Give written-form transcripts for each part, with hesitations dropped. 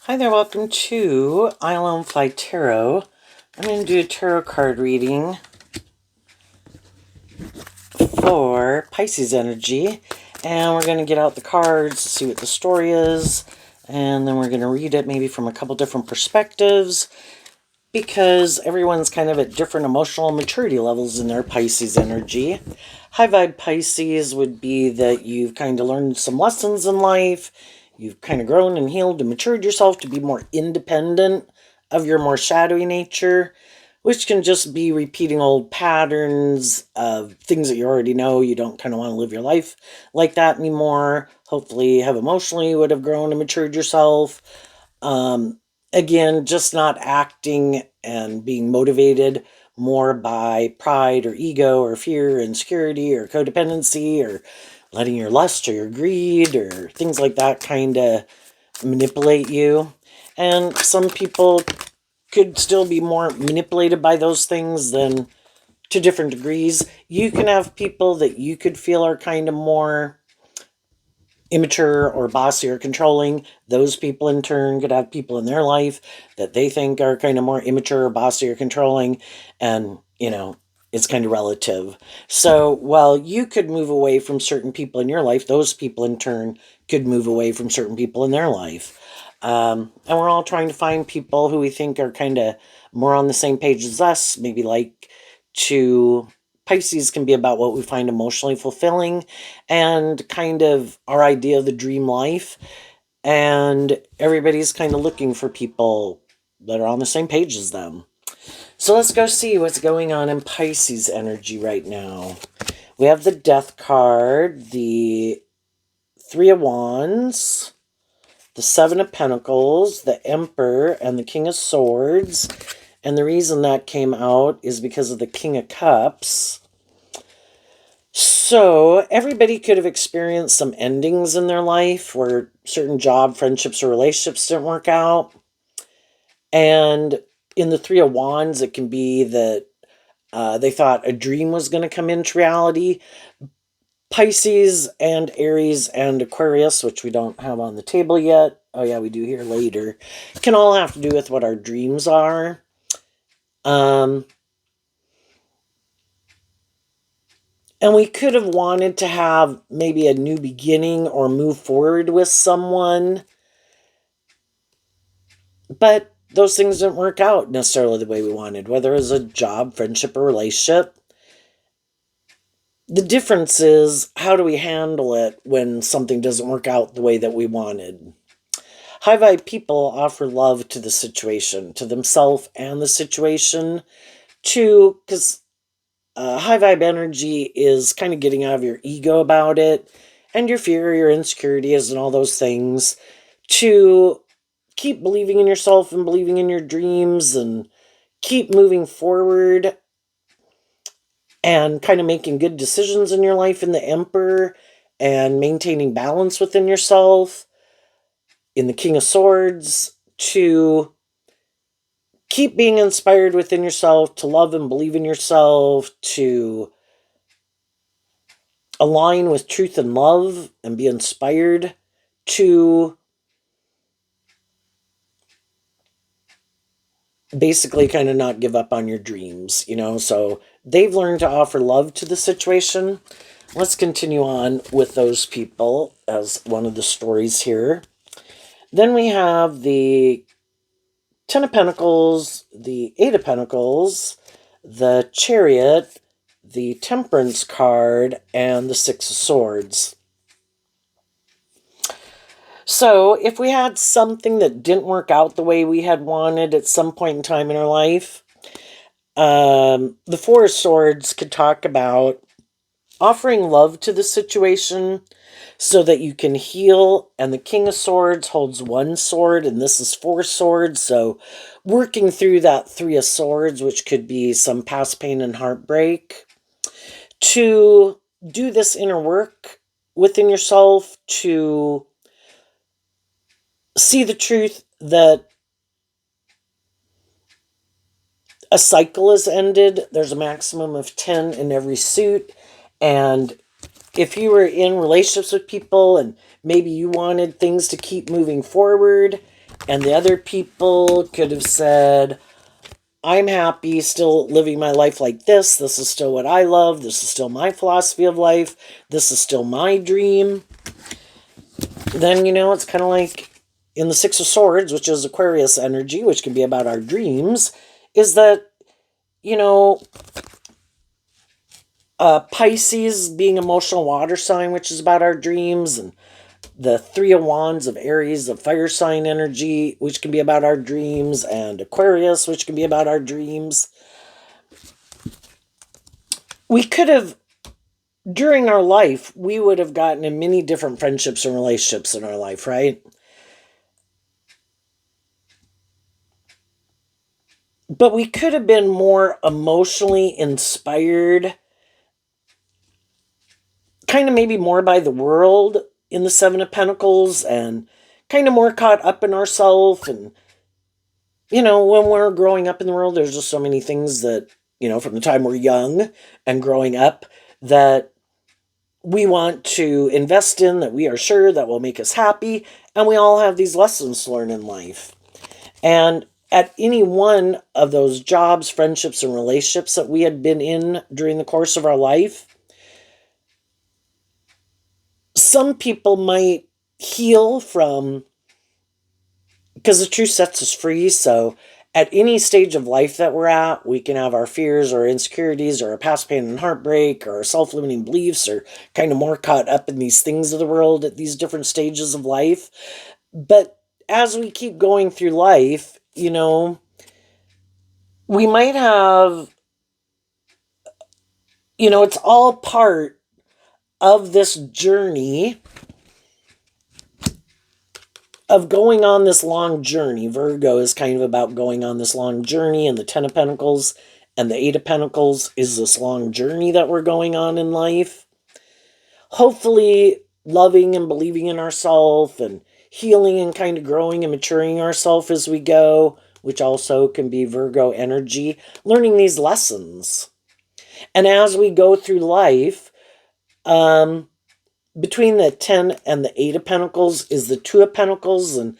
Hi there, welcome to Island Fly Tarot. I'm going to do a tarot card reading for Pisces energy. And we're going to get out the cards, see what the story is. And then we're going to read it maybe from a couple different perspectives. Because everyone's kind of at different emotional maturity levels in their Pisces energy. High vibe Pisces would be that you've kind of learned some lessons in life. You've kind of grown and healed and matured yourself to be more independent of your more shadowy nature, which can just be repeating old patterns of things that you already know. You don't kind of want to live your life like that anymore. Hopefully have emotionally would have grown and matured yourself. Again, just not acting and being motivated more by pride or ego or fear, insecurity or codependency or letting your lust or your greed or things like that kind of manipulate you. And some people could still be more manipulated by those things than to different degrees. You can have people that you could feel are kind of more immature or bossy or controlling. Those people in turn could have people in their life that they think are kind of more immature or bossy or controlling. And, it's kind of relative. So while you could move away from certain people in your life, those people in turn could move away from certain people in their life. And we're all trying to find people who we think are kind of more on the same page as us, maybe like to Pisces can be about what we find emotionally fulfilling and kind of our idea of the dream life. And everybody's kind of looking for people that are on the same page as them. So let's go see what's going on in Pisces energy right now. We have the Death card, the Three of Wands, the Seven of Pentacles, the Emperor, and the King of Swords. And the reason that came out is because of the King of Cups. So everybody could have experienced some endings in their life where certain job, friendships, or relationships didn't work out. And in the Three of Wands, it can be that they thought a dream was going to come into reality. Pisces and Aries and Aquarius, which we don't have on the table yet. Oh yeah, we do here later. Can all have to do with what our dreams are. And we could have wanted to have maybe a new beginning or move forward with someone. But those things didn't work out necessarily the way we wanted, whether it was a job, friendship, or relationship. The difference is, how do we handle it when something doesn't work out the way that we wanted? High vibe people offer love to the situation, to themselves and the situation, because high vibe energy is kind of getting out of your ego about it, and your fear, your insecurities, and all those things, to keep believing in yourself and believing in your dreams and keep moving forward and kind of making good decisions in your life in the Emperor and maintaining balance within yourself in the King of Swords, to keep being inspired within yourself, to love and believe in yourself, to align with truth and love and be inspired, to basically kind of not give up on your dreams, So they've learned to offer love to the situation. Let's continue on with those people as one of the stories here. Then we have the Ten of Pentacles, the Eight of Pentacles, the Chariot, the Temperance card, and the Six of Swords. So if we had something that didn't work out the way we had wanted at some point in time in our life, the Four of Swords could talk about offering love to the situation so that you can heal. And the King of Swords holds one sword, and this is four swords. So working through that Three of Swords, which could be some past pain and heartbreak, to do this inner work within yourself, to see the truth that a cycle is ended. There's a maximum of 10 in every suit. And if you were in relationships with people and maybe you wanted things to keep moving forward And the other people could have said, I'm happy still living my life like this. This is still what I love. This is still my philosophy of life. This is still my dream. Then, it's kind of like in the Six of Swords, which is Aquarius energy, which can be about our dreams, is that, you know, Pisces being emotional water sign, which is about our dreams, and the Three of Wands of Aries, of fire sign energy, which can be about our dreams, and Aquarius, which can be about our dreams. We could have, during our life, we would have gotten in many different friendships and relationships in our life, right? But we could have been more emotionally inspired, kind of maybe more by the world in the Seven of Pentacles, and kind of more caught up in ourselves. And, when we're growing up in the world, there's just so many things that, from the time we're young and growing up, that we want to invest in, that we are sure that will make us happy. And we all have these lessons to learn in life. And at any one of those jobs, friendships, and relationships that we had been in during the course of our life, some people might heal from, because the truth sets us free. So at any stage of life that we're at, we can have our fears or insecurities or our past pain and heartbreak or our self-limiting beliefs, or kind of more caught up in these things of the world at these different stages of life. But as we keep going through life, we might have, it's all part of this journey of going on this long journey. Virgo is kind of about going on this long journey, and the Ten of Pentacles and the Eight of Pentacles is this long journey that we're going on in life. Hopefully loving and believing in ourselves, and healing and kind of growing and maturing ourselves as we go, which also can be Virgo energy, learning these lessons. And as we go through life, between the 10 and the 8 of Pentacles is the 2 of Pentacles. And,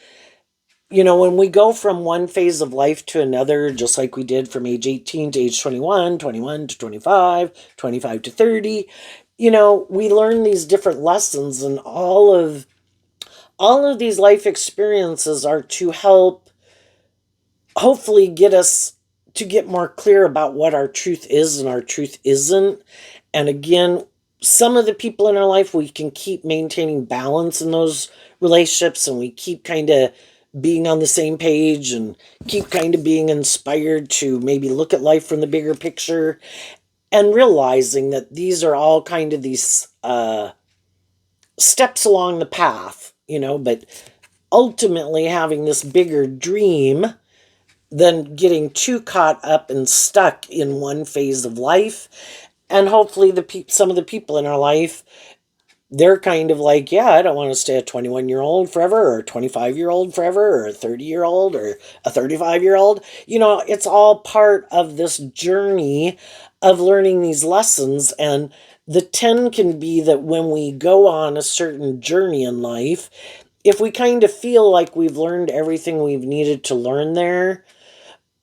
when we go from one phase of life to another, just like we did from age 18 to age 21, 21 to 25, 25 to 30, we learn these different lessons, and all of these life experiences are to help hopefully get us to get more clear about what our truth is and our truth isn't. And again, some of the people in our life, we can keep maintaining balance in those relationships, and we keep kind of being on the same page, and keep kind of being inspired to maybe look at life from the bigger picture, and realizing that these are all kind of these steps along the path, but ultimately having this bigger dream than getting too caught up and stuck in one phase of life. And hopefully some of the people in our life, they're kind of like, yeah, I don't want to stay a 21-year-old forever, or a 25-year-old forever, or a 30-year-old, or a 35-year-old. It's all part of this journey of learning these lessons. And the 10 can be that when we go on a certain journey in life, if we kind of feel like we've learned everything we've needed to learn there,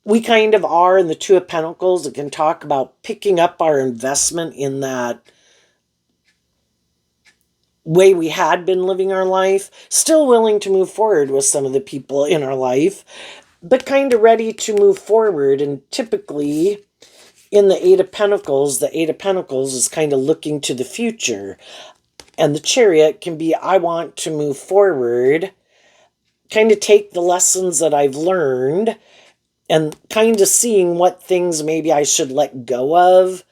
we kind of are in the 2 of Pentacles. It can talk about picking up our investment in that way we had been living our life, still willing to move forward with some of the people in our life, but kind of ready to move forward. And typically in the 8 of Pentacles, the 8 of Pentacles is kind of looking to the future. And the Chariot can be, I want to move forward, kind of take the lessons that I've learned, and kind of seeing what things maybe I should let go of,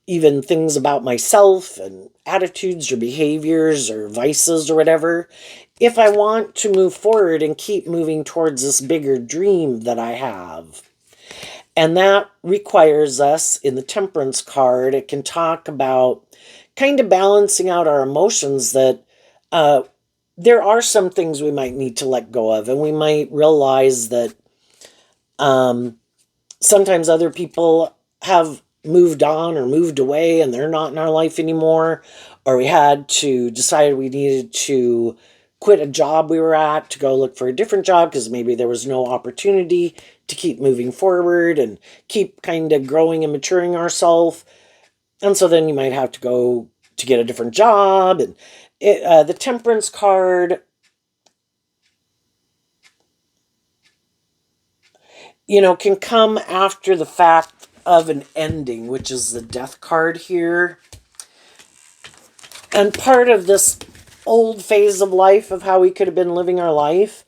even things about myself and attitudes or behaviors or vices or whatever, if I want to move forward and keep moving towards this bigger dream that I have. And that requires us, in the Temperance card, it can talk about kind of balancing out our emotions, that there are some things we might need to let go of, and we might realize that sometimes other people have moved on or moved away and they're not in our life anymore, or we had to decide we needed to quit a job we were at to go look for a different job because maybe there was no opportunity to keep moving forward and keep kind of growing and maturing ourselves. And so then you might have to go to get a different job. And the Temperance card, can come after the fact of an ending, which is the Death card here. And part of this old phase of life of how we could have been living our life,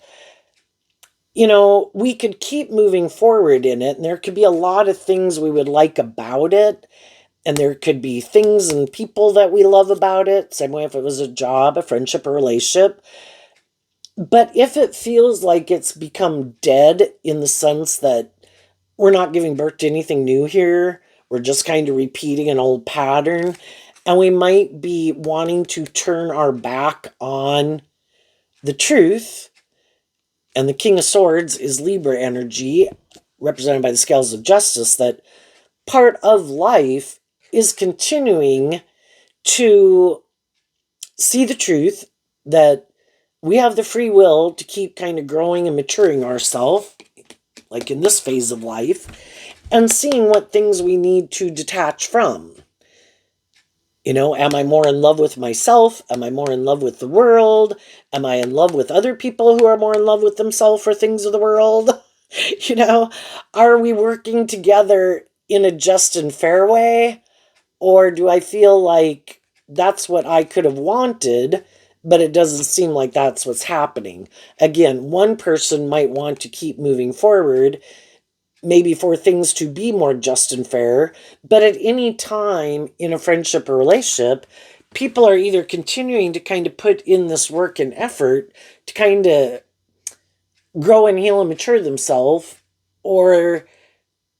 we could keep moving forward in it, and there could be a lot of things we would like about it, and there could be things and people that we love about it, same way if it was a job, a friendship, a relationship. But if it feels like it's become dead in the sense that we're not giving birth to anything new here, we're just kind of repeating an old pattern, and we might be wanting to turn our back on the truth. And the King of Swords is Libra energy, represented by the scales of justice, that part of life is continuing to see the truth that we have the free will to keep kind of growing and maturing ourselves, like in this phase of life, and seeing what things we need to detach from. Am I more in love with myself? Am I more in love with the world? Am I in love with other people who are more in love with themselves or things of the world? Are we working together in a just and fair way? Or do I feel like that's what I could have wanted, but it doesn't seem like that's what's happening? Again, one person might want to keep moving forward, maybe for things to be more just and fair, but at any time in a friendship or relationship, people are either continuing to kind of put in this work and effort to kind of grow and heal and mature themselves, or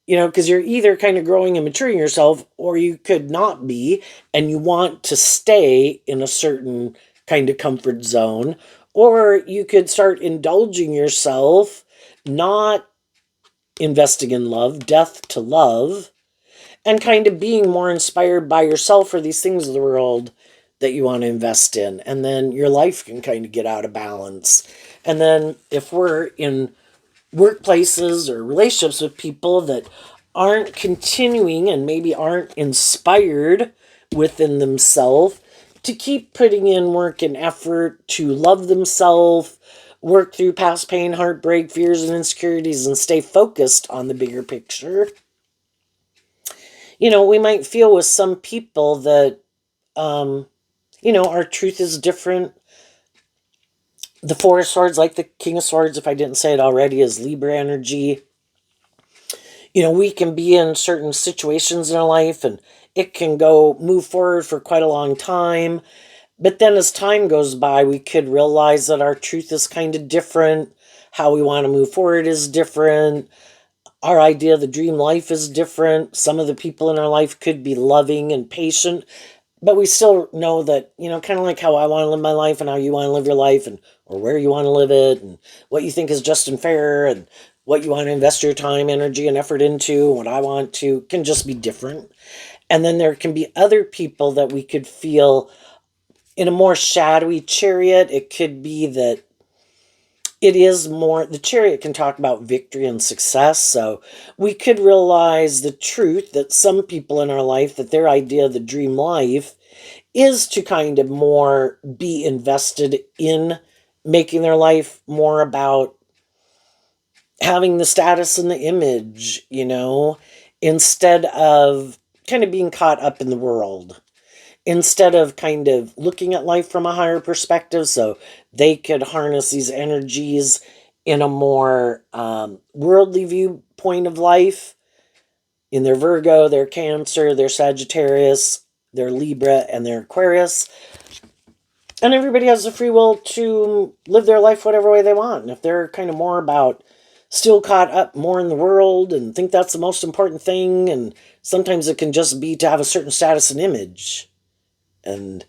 because you're either kind of growing and maturing yourself, or you could not be, and you want to stay in a certain kind of comfort zone, or you could start indulging yourself, not investing in love, death to love, and kind of being more inspired by yourself for these things of the world that you want to invest in. And then your life can kind of get out of balance. And then if we're in workplaces or relationships with people that aren't continuing and maybe aren't inspired within themselves to keep putting in work and effort to love themselves, work through past pain, heartbreak, fears, and insecurities, and stay focused on the bigger picture. We might feel with some people that, our truth is different. The Four of Swords, like the King of Swords, if I didn't say it already, is Libra energy. We can be in certain situations in our life and it can move forward for quite a long time. But then as time goes by, we could realize that our truth is kind of different. How we want to move forward is different. Our idea of the dream life is different. Some of the people in our life could be loving and patient, but we still know that, kind of like how I want to live my life and how you want to live your life, and or where you want to live it, and what you think is just and fair, and what you want to invest your time, energy, and effort into, and what I want to, can just be different. And then there can be other people that we could feel in a more shadowy chariot. It could be that it is more, the chariot can talk about victory and success. So we could realize the truth that some people in our life, that their idea of the dream life is to kind of more be invested in making their life more about having the status and the image, instead of kind of being caught up in the world, instead of kind of looking at life from a higher perspective, so they could harness these energies in a more worldly viewpoint of life, in their Virgo, their Cancer, their Sagittarius, their Libra, and their Aquarius. And everybody has the free will to live their life whatever way they want. And if they're kind of more about still caught up more in the world and think that's the most important thing, and sometimes it can just be to have a certain status and image. And,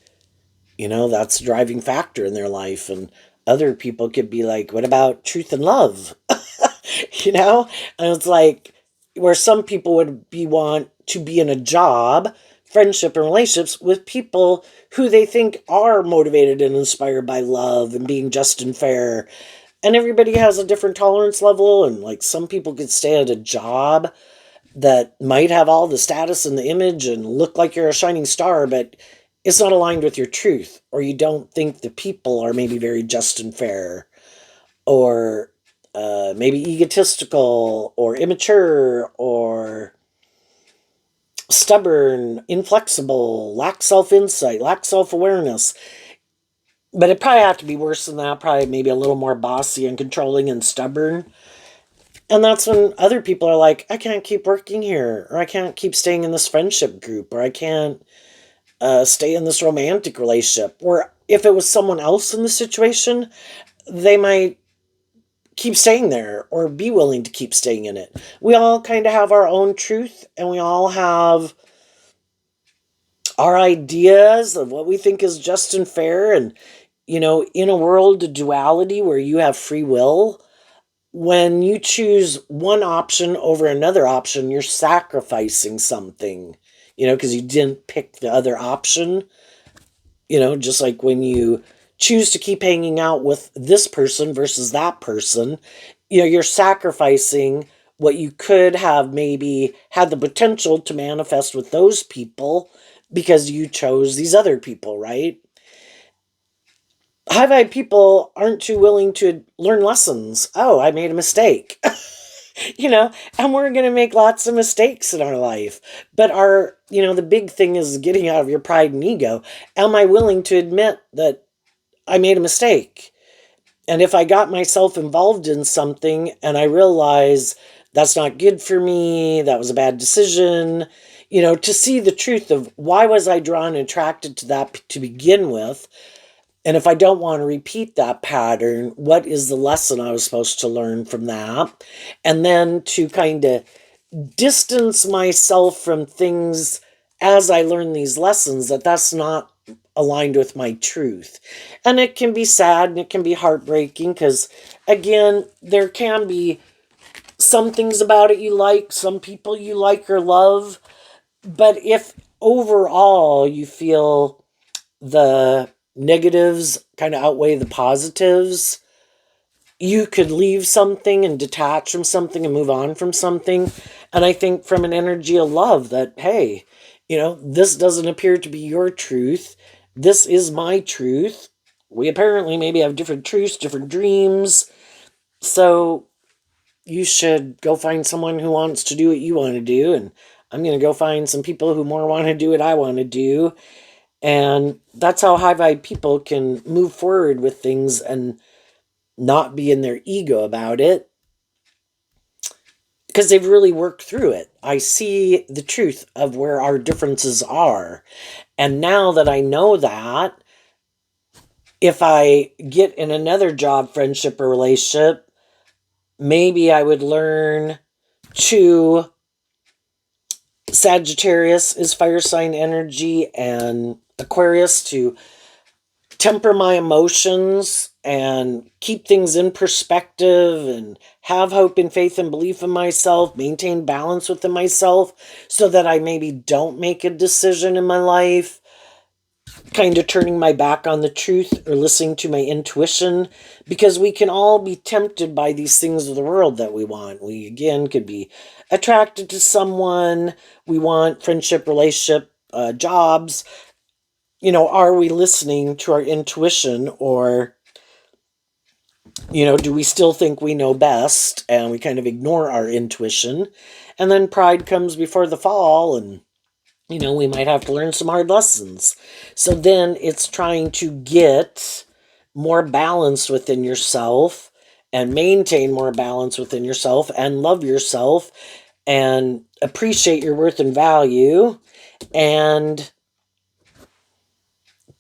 that's a driving factor in their life. And other people could be like, what about truth and love? And it's like, where some people would want to be in a job friendship and relationships with people who they think are motivated and inspired by love and being just and fair. And everybody has a different tolerance level, and like some people could stay at a job that might have all the status and the image and look like you're a shining star, but it's not aligned with your truth, or you don't think the people are maybe very just and fair, or maybe egotistical or immature or stubborn, inflexible, lack self-insight, lack self-awareness. But it probably have to be worse than that, probably maybe a little more bossy and controlling and stubborn. And that's when other people are like, I can't keep working here, or I can't keep staying in this friendship group, or I can't stay in this romantic relationship. Or if it was someone else in the situation, they might keep staying there or be willing to keep staying in it. We all kind of have our own truth, and we all have our ideas of what we think is just and fair. And, in a world of duality where you have free will, when you choose one option over another option, you're sacrificing something, because you didn't pick the other option. Just like when you choose to keep hanging out with this person versus that person, you're sacrificing what you could have maybe had the potential to manifest with those people because you chose these other people, right? High vibe people aren't too willing to learn lessons. Oh, I made a mistake. And we're going to make lots of mistakes in our life. But the big thing is getting out of your pride and ego. Am I willing to admit that I made a mistake? And if I got myself involved in something and I realize that's not good for me, that was a bad decision, to see the truth of why was I drawn and attracted to that to begin with. And if I don't want to repeat that pattern, what is the lesson I was supposed to learn from that? And then to kind of distance myself from things as I learn these lessons, that's not aligned with my truth. And it can be sad and it can be heartbreaking because, again, there can be some things about it you like, some people you like or love. But if overall you feel the negatives kind of outweigh the positives, you could leave something and detach from something and move on from something. And I think from an energy of love that, hey, this doesn't appear to be your truth. This is my truth. We apparently maybe have different truths, different dreams. So you should go find someone who wants to do what you want to do. And I'm going to go find some people who more want to do what I want to do. And that's how high vibe people can move forward with things and not be in their ego about it because they've really worked through it. I see the truth of where our differences are. And now that I know that, if I get in another job, friendship, or relationship, maybe I would learn to Sagittarius is fire sign energy, and Aquarius to temper my emotions and keep things in perspective and have hope and faith and belief in myself, maintain balance within myself so that I maybe don't make a decision in my life, kind of turning my back on the truth or listening to my intuition, because we can all be tempted by these things of the world that we want. We, again, could be attracted to someone, we want friendship, relationship, jobs. Are we listening to our intuition, or, do we still think we know best and we kind of ignore our intuition? And then pride comes before the fall, and, we might have to learn some hard lessons. So then it's trying to get more balance within yourself and maintain more balance within yourself and love yourself and appreciate your worth and value and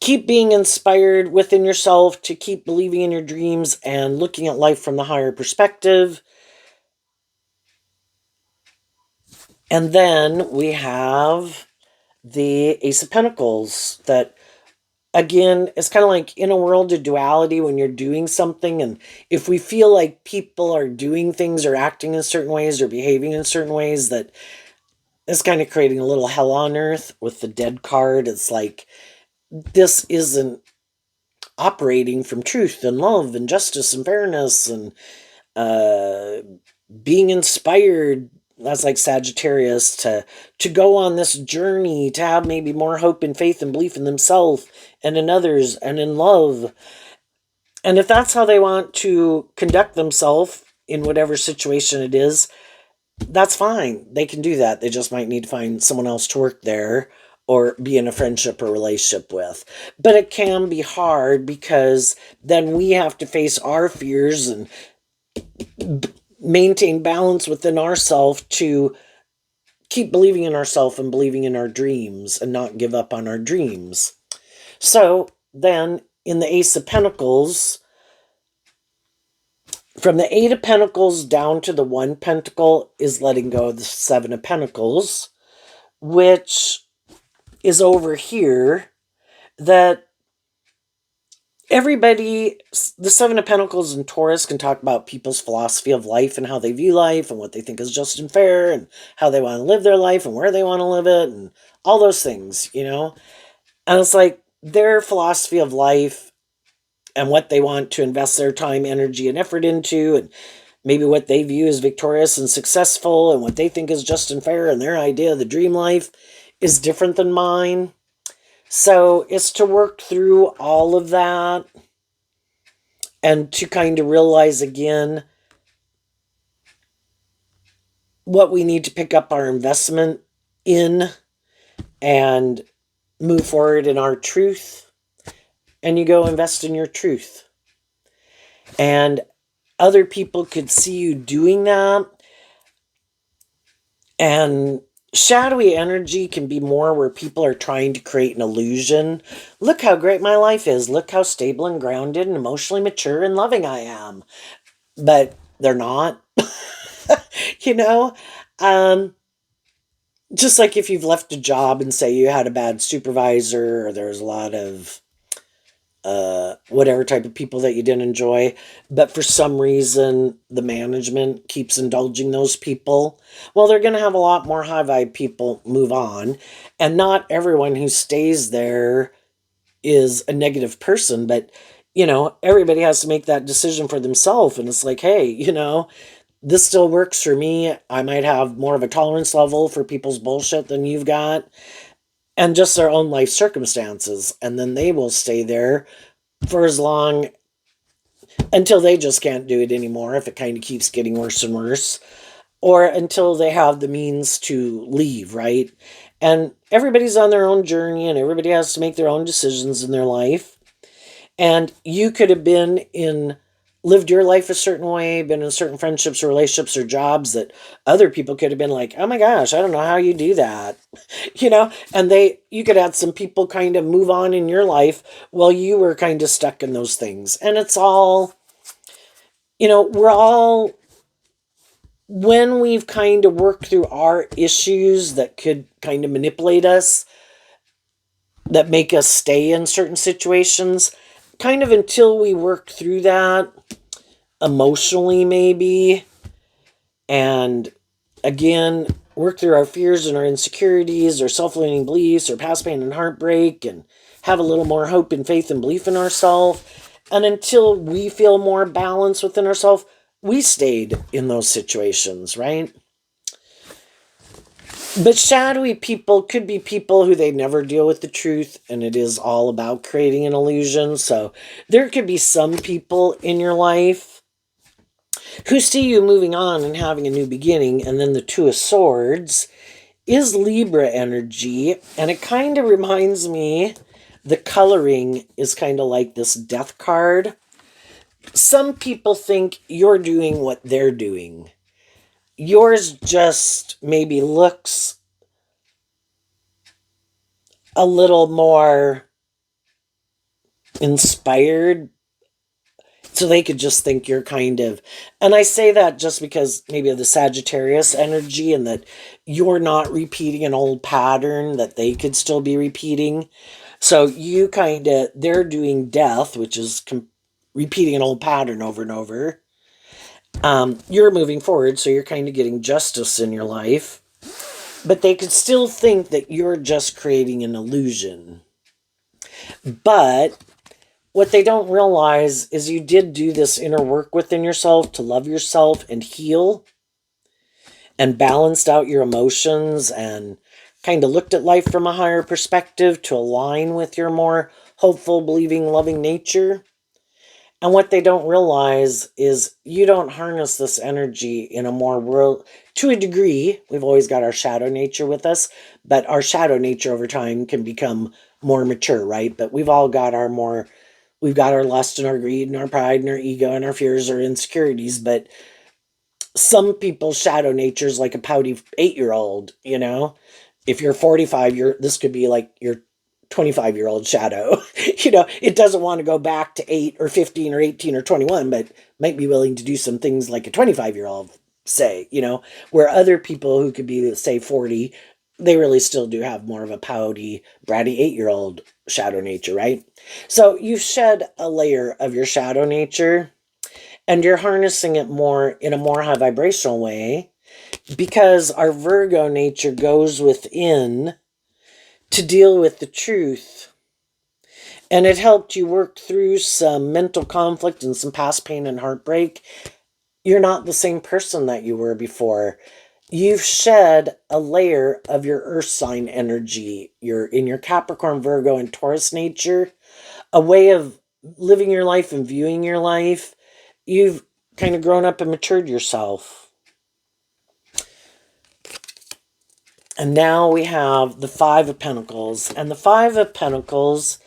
keep being inspired within yourself to keep believing in your dreams and looking at life from the higher perspective. And then we have the Ace of Pentacles that, again, it's kind of like in a world of duality when you're doing something. And if we feel like people are doing things or acting in certain ways or behaving in certain ways that it's kind of creating a little hell on earth with the Dead card. It's like, this isn't operating from truth and love and justice and fairness and uh, being inspired. That's like Sagittarius, to go on this journey, to have maybe more hope and faith and belief in themselves and in others and in love. And if that's how they want to conduct themselves in whatever situation it is, that's fine. They can do that. They just might need to find someone else to work there or be in a friendship or relationship with. But it can be hard because then we have to face our fears and maintain balance within ourselves to keep believing in ourselves and believing in our dreams and not give up on our dreams. So then in the Ace of Pentacles, from the Eight of Pentacles down to the One Pentacle is letting go of the Seven of Pentacles, which is over here, that everybody, the Seven of Pentacles in Taurus can talk about people's philosophy of life and how they view life and what they think is just and fair and how they want to live their life and where they want to live it and all those things, you know? And it's like their philosophy of life and what they want to invest their time, energy, and effort into, and maybe what they view as victorious and successful and what they think is just and fair and their idea of the dream life is different than mine. So it's to work through all of that and to kind of realize again what we need to pick up our investment in and move forward in our truth. And you go invest in your truth. And other people could see you doing that. And shadowy energy can be more where people are trying to create an illusion. Look how great my life is. Look how stable and grounded and emotionally mature and loving I am. But they're not. You know? Just like if you've left a job and say you had a bad supervisor or there's a lot of whatever type of people that you didn't enjoy, but for some reason the management keeps indulging those people, well, they're going to have a lot more high vibe people move on. And not everyone who stays there is a negative person, but you know, everybody has to make that decision for themselves. And it's like, hey, you know, this still works for me. I might have more of a tolerance level for people's bullshit than you've got, and just their own life circumstances. And then they will stay there for as long until they just can't do it anymore, if it kind of keeps getting worse and worse, or until they have the means to leave, right? And everybody's on their own journey and everybody has to make their own decisions in their life. And you could have been in lived your life a certain way, been in certain friendships or relationships or jobs that other people could have been like, oh my gosh, I don't know how you do that. You know, and you could have some people kind of move on in your life while you were kind of stuck in those things. And it's all, you know, we're all, when we've kind of worked through our issues that could kind of manipulate us, that make us stay in certain situations, kind of until we work through that emotionally maybe, and again work through our fears and our insecurities or self-limiting beliefs or past pain and heartbreak and have a little more hope and faith and belief in ourselves, and until we feel more balance within ourselves, we stayed in those situations, right? But shadowy people could be people who they never deal with the truth, and it is all about creating an illusion. So there could be some people in your life who see you moving on and having a new beginning. And then the Two of Swords is Libra energy, and it kind of reminds me, the coloring is kind of like this Death card. Some people think you're doing what they're doing. Yours just maybe looks a little more inspired, so they could just think you're kind of, and I say that just because maybe of the Sagittarius energy, and that you're not repeating an old pattern that they could still be repeating. So you kind of, they're doing death, which is repeating an old pattern over and over. You're moving forward, so you're kind of getting justice in your life. But they could still think that you're just creating an illusion. But what they don't realize is you did do this inner work within yourself to love yourself and heal and balanced out your emotions and kind of looked at life from a higher perspective to align with your more hopeful, believing, loving nature. And what they don't realize is you don't harness this energy in a more world, to a degree. We've always got our shadow nature with us, but our shadow nature over time can become more mature, right? But we've got our lust and our greed and our pride and our ego and our fears or insecurities. But some people's shadow nature is like a pouty 8-year-old, you know? If you're 45, this could be like your 25-year-old shadow. It doesn't want to go back to 8 or 15 or 18 or 21, but might be willing to do some things like a 25-year-old say, where other people who could be, say, 40, they really still do have more of a pouty, bratty 8-year-old shadow nature, right? So you shed a layer of your shadow nature and you're harnessing it more in a more high vibrational way because our Virgo nature goes within to deal with the truth. And it helped you work through some mental conflict and some past pain and heartbreak. You're not the same person that you were before. You've shed a layer of your earth sign energy. You're in your Capricorn, Virgo, and Taurus nature, a way of living your life and viewing your life. You've kind of grown up and matured yourself. And now we have the Five of Pentacles. And the Five of Pentacles,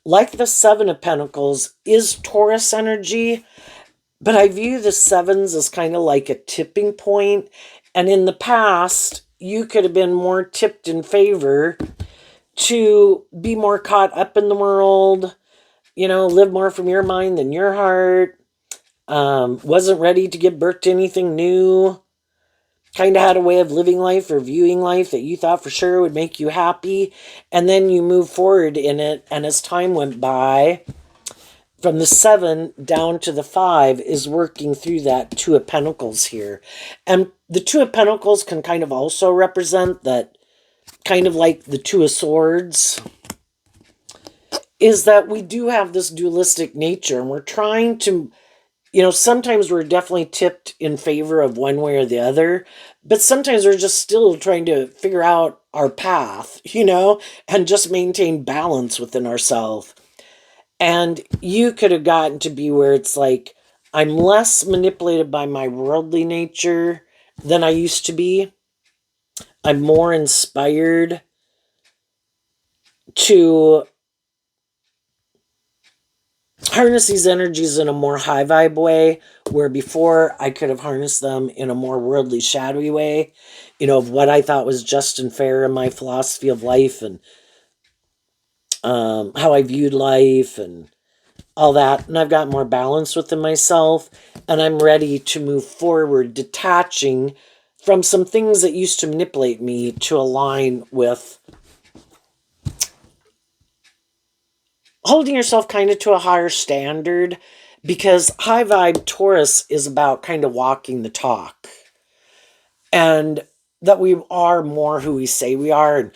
like the Seven of Pentacles, is Taurus energy. But I view the sevens as kind of like a tipping point. And in the past, you could have been more tipped in favor to be more caught up in the world, live more from your mind than your heart, wasn't ready to give birth to anything new, kind of had a way of living life or viewing life that you thought for sure would make you happy. And then you move forward in it. And as time went by, from the 7 down to the 5 is working through that Two of Pentacles here. And the Two of Pentacles can kind of also represent that, kind of like the Two of Swords, is that we do have this dualistic nature and we're trying to, sometimes we're definitely tipped in favor of one way or the other, but sometimes we're just still trying to figure out our path, and just maintain balance within ourselves. And you could have gotten to be where it's like, I'm less manipulated by my worldly nature than I used to be. I'm more inspired to harness these energies in a more high vibe way, where before I could have harnessed them in a more worldly, shadowy way, of what I thought was just and fair in my philosophy of life and how I viewed life and all that. And I've got more balance within myself, and I'm ready to move forward, detaching from some things that used to manipulate me to align with holding yourself kind of to a higher standard, because high vibe Taurus is about kind of walking the talk and that we are more who we say we are. And,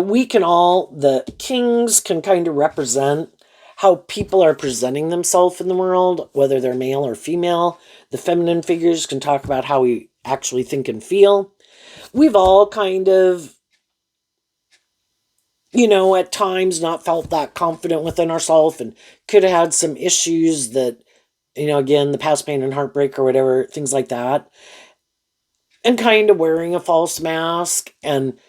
we can the kings can kind of represent how people are presenting themselves in the world, whether they're male or female. The feminine figures can talk about how we actually think and feel. We've all kind of, at times not felt that confident within ourselves and could have had some issues that, again, the past pain and heartbreak or whatever, things like that. And kind of wearing a false mask. And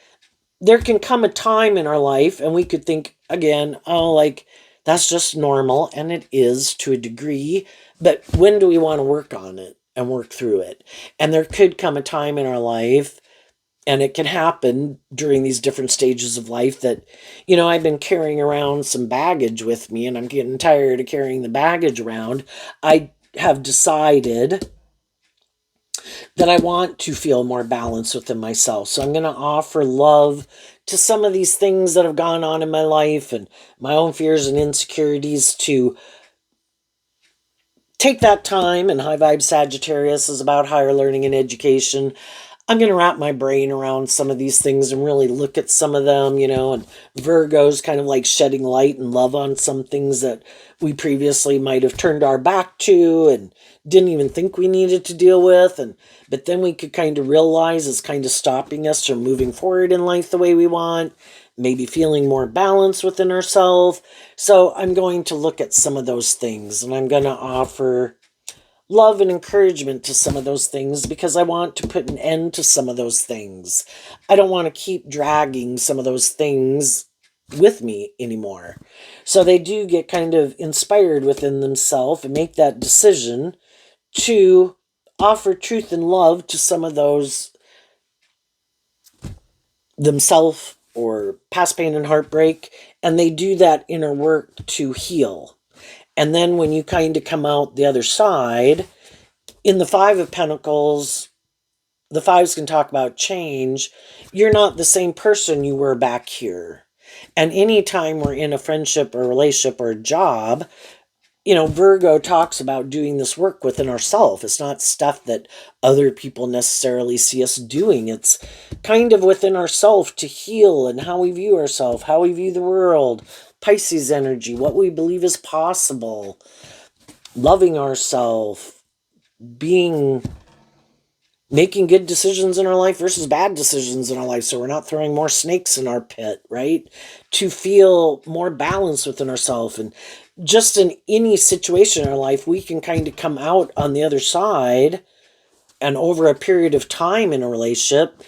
there can come a time in our life and we could think, again, oh, like, that's just normal. And it is to a degree. But when do we want to work on it and work through it? And there could come a time in our life, and it can happen during these different stages of life, that, I've been carrying around some baggage with me and I'm getting tired of carrying the baggage around. I have decided that I want to feel more balance within myself. So I'm going to offer love to some of these things that have gone on in my life and my own fears and insecurities, to take that time. And high vibe Sagittarius is about higher learning and education. I'm going to wrap my brain around some of these things and really look at some of them, and Virgo's kind of like shedding light and love on some things that we previously might have turned our back to and didn't even think we needed to deal with. But then we could kind of realize it's kind of stopping us from moving forward in life the way we want, maybe feeling more balanced within ourselves. So I'm going to look at some of those things and I'm going to offer love and encouragement to some of those things because I want to put an end to some of those things. I don't want to keep dragging some of those things with me anymore. So they do get kind of inspired within themselves and make that decision to offer truth and love to some of those themselves or past pain and heartbreak. And they do that inner work to heal. And then when you kind of come out the other side, in the Five of Pentacles, the fives can talk about change. You're not the same person you were back here. And anytime we're in a friendship or relationship or a job, Virgo talks about doing this work within ourselves. It's not stuff that other people necessarily see us doing. It's kind of within ourselves to heal and how we view ourselves, how we view the world. Pisces energy, what we believe is possible, loving ourselves, making good decisions in our life versus bad decisions in our life, so we're not throwing more snakes in our pit, right? To feel more balanced within ourselves. And just in any situation in our life, we can kind of come out on the other side and over a period of time in a relationship,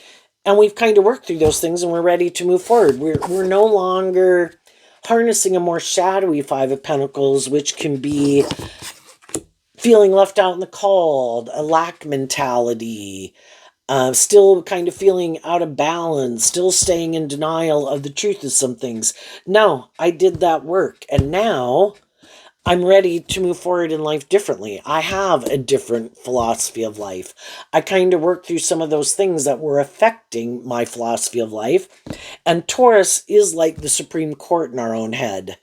and we've kind of worked through those things and we're ready to move forward. We're no longer harnessing a more shadowy Five of Pentacles, which can be feeling left out in the cold, a lack mentality, still kind of feeling out of balance, still staying in denial of the truth of some things. No, I did that work. And now I'm ready to move forward in life differently. I have a different philosophy of life. I kind of worked through some of those things that were affecting my philosophy of life. And Taurus is like the Supreme Court in our own head.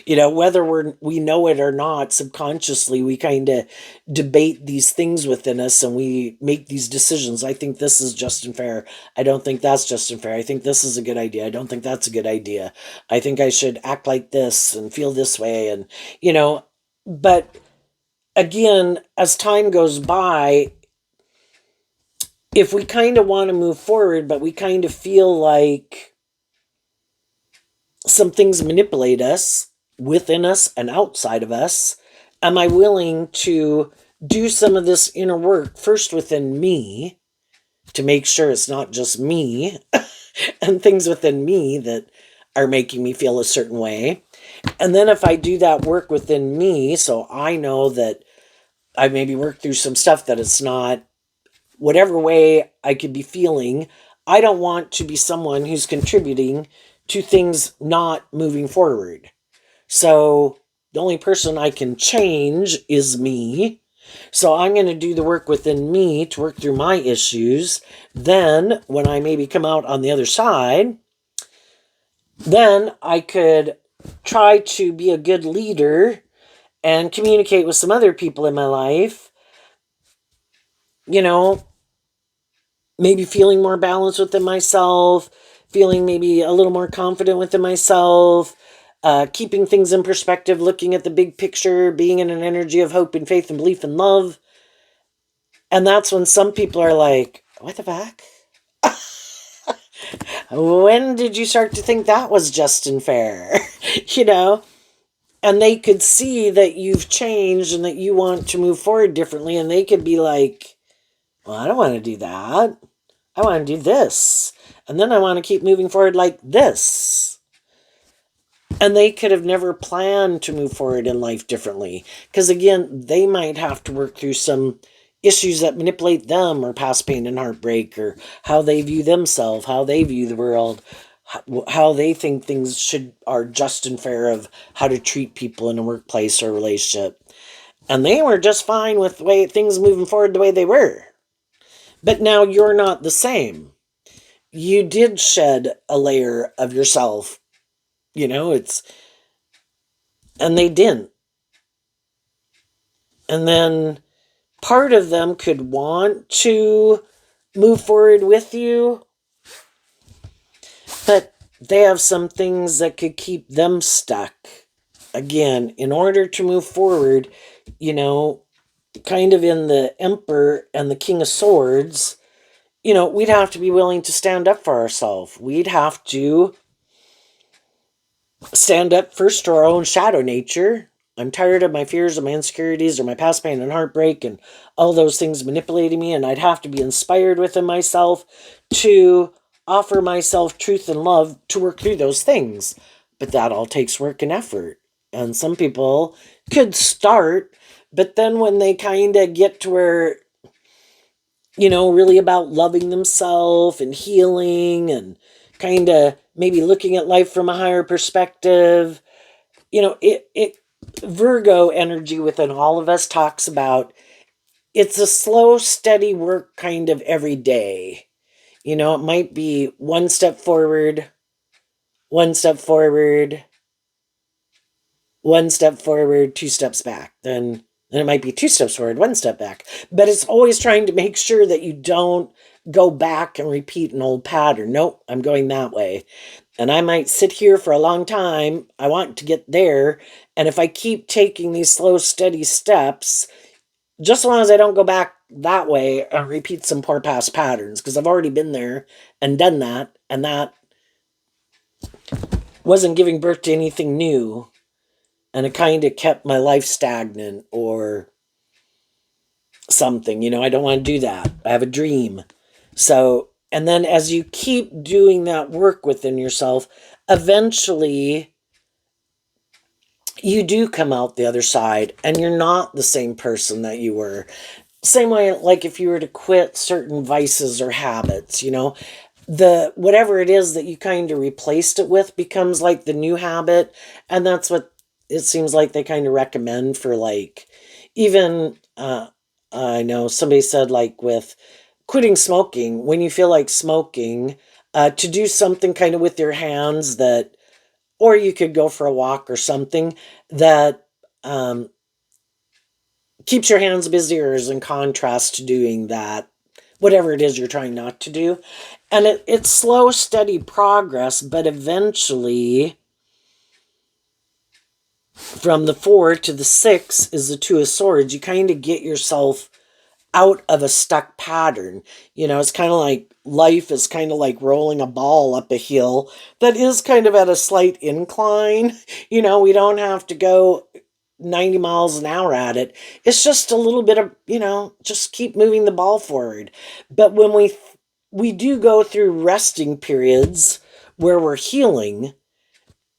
Whether we know it or not, subconsciously we kind of debate these things within us and we make these decisions. I think this is just and fair. I don't think that's just and fair. I think this is a good idea. I don't think that's a good idea. I think I should act like this and feel this way. And but again, as time goes by, if we kind of want to move forward, but we kind of feel like some things manipulate us within us and outside of us, am I willing to do some of this inner work first within me to make sure it's not just me and things within me that are making me feel a certain way? And then if I do that work within me, so I know that I maybe worked through some stuff that it's not whatever way I could be feeling, I don't want to be someone who's contributing to things not moving forward. So the only person I can change is me. So I'm going to do the work within me to work through my issues. Then when I maybe come out on the other side, then I could try to be a good leader and communicate with some other people in my life, maybe feeling more balanced within myself, feeling maybe a little more confident within myself, keeping things in perspective, looking at the big picture, being in an energy of hope and faith and belief and love. And that's when some people are like, what the fuck? When did you start to think that was just and fair? And they could see that you've changed and that you want to move forward differently. And they could be like, well, I don't want to do that. I want to do this. And then I want to keep moving forward like this. And they could have never planned to move forward in life differently. Because again, they might have to work through some issues that manipulate them or past pain and heartbreak or how they view themselves, how they view the world, how they think things are just and fair of how to treat people in a workplace or relationship. And they were just fine with the way things moving forward the way they were. But now you're not the same. You did shed a layer of yourself. And they didn't. And then part of them could want to move forward with you, but they have some things that could keep them stuck. Again, in order to move forward, you know, kind of in the Emperor and the King of Swords, you know, we'd have to be willing to stand up for ourselves. We'd have to stand up first to our own shadow nature. I'm tired of my fears and my insecurities or my past pain and heartbreak and all those things manipulating me, and I'd have to be inspired within myself to offer myself truth and love to work through those things. But that all takes work and effort. And some people could start, but then when they kind of get to where, you know, really about loving themselves and healing and kind of maybe looking at life from a higher perspective, you know, it Virgo energy within all of us talks about it's a slow, steady work kind of every day. You know, it might be one step forward, one step forward, one step forward, two steps back. Then it might be two steps forward, one step back. But it's always trying to make sure that you don't go back and repeat an old pattern. Nope, I'm going that way. And I might sit here for a long time. I want to get there. And if I keep taking these slow, steady steps, just as long as I don't go back that way and repeat some poor past patterns, because I've already been there and done that, and that wasn't giving birth to anything new. And it kind of kept my life stagnant or something. You know, I don't want to do that. I have a dream. So, and then as you keep doing that work within yourself, eventually you do come out the other side and you're not the same person that you were. Same way, like if you were to quit certain vices or habits, you know, the whatever it is that you kind of replaced it with becomes like the new habit. And that's what it seems like they kind of recommend for like even I know somebody said like with quitting smoking, when you feel like smoking, to do something kind of with your hands that, or you could go for a walk or something that keeps your hands busier as in contrast to doing that, whatever it is you're trying not to do. And it's slow, steady progress, but eventually from the 4 to the 6 is the 2 of Swords. You kind of get yourself out of a stuck pattern. You know, it's kind of like life is kind of like rolling a ball up a hill that is kind of at a slight incline. You know, we don't have to go 90 miles an hour at it. It's just a little bit of, you know, just keep moving the ball forward. But when we do go through resting periods where we're healing,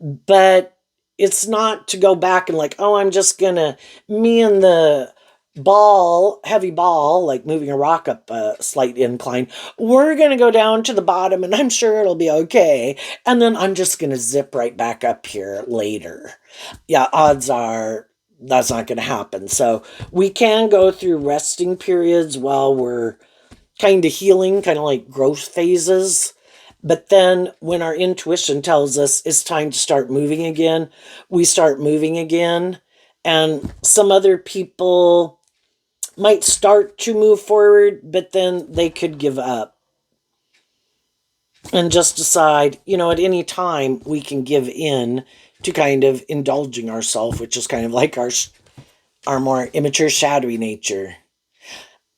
but it's not to go back and like, oh, I'm just gonna, me and the ball, heavy ball, like moving a rock up a slight incline, we're gonna go down to the bottom and I'm sure it'll be okay. And then I'm just gonna zip right back up here later. Yeah, odds are that's not gonna happen. So we can go through resting periods while we're kind of healing, kind of like growth phases. But then when our intuition tells us it's time to start moving again, we start moving again. And some other people might start to move forward, but then they could give up and just decide, you know, at any time we can give in to kind of indulging ourselves, which is kind of like our more immature, shadowy nature.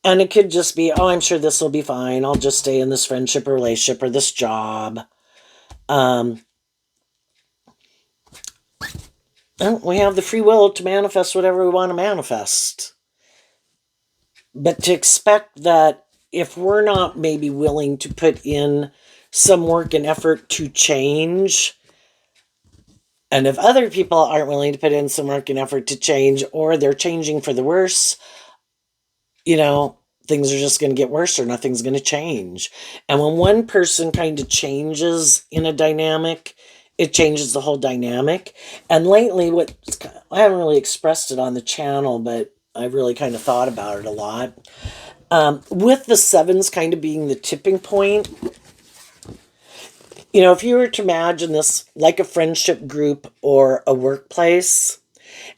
And it could just be, oh, I'm sure this will be fine. I'll just stay in this friendship or relationship or this job. And we have the free will to manifest whatever we want to manifest. But to expect that if we're not maybe willing to put in some work and effort to change, and if other people aren't willing to put in some work and effort to change, or they're changing for the worse, you know, things are just going to get worse or nothing's going to change. And when one person kind of changes in a dynamic, it changes the whole dynamic. And lately, I haven't really expressed it on the channel, but I've really kind of thought about it a lot. With the 7s kind of being the tipping point, you know, if you were to imagine this like a friendship group or a workplace,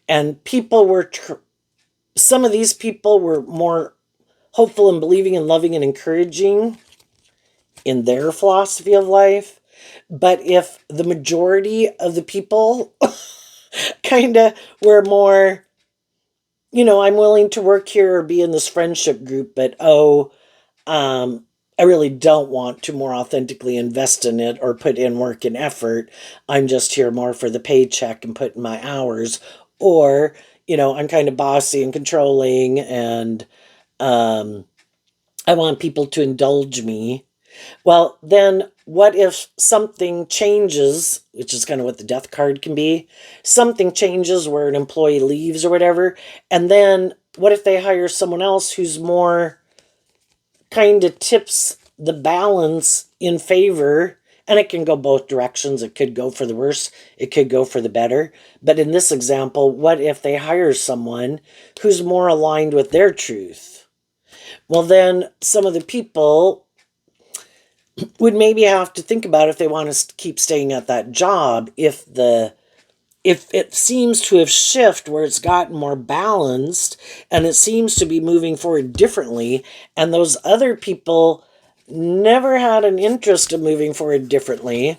and people were, some of these people were more hopeful and believing and loving and encouraging in their philosophy of life. But if the majority of the people kind of were more, I'm willing to work here or be in this friendship group, but I really don't want to more authentically invest in it or put in work and effort. I'm just here more for the paycheck and put in my hours. Or, I'm kind of bossy and controlling and um, I want people to indulge me. Well, then what if something changes, which is kind of what the death card can be? Something changes where an employee leaves or whatever. And then what if they hire someone else who's more kind of tips the balance in favor? And it can go both directions. It could go for the worse, it could go for the better. But in this example, what if they hire someone who's more aligned with their truth? Well, then some of the people would maybe have to think about if they want to keep staying at that job if it seems to have shifted where it's gotten more balanced and it seems to be moving forward differently, and those other people never had an interest in moving forward differently,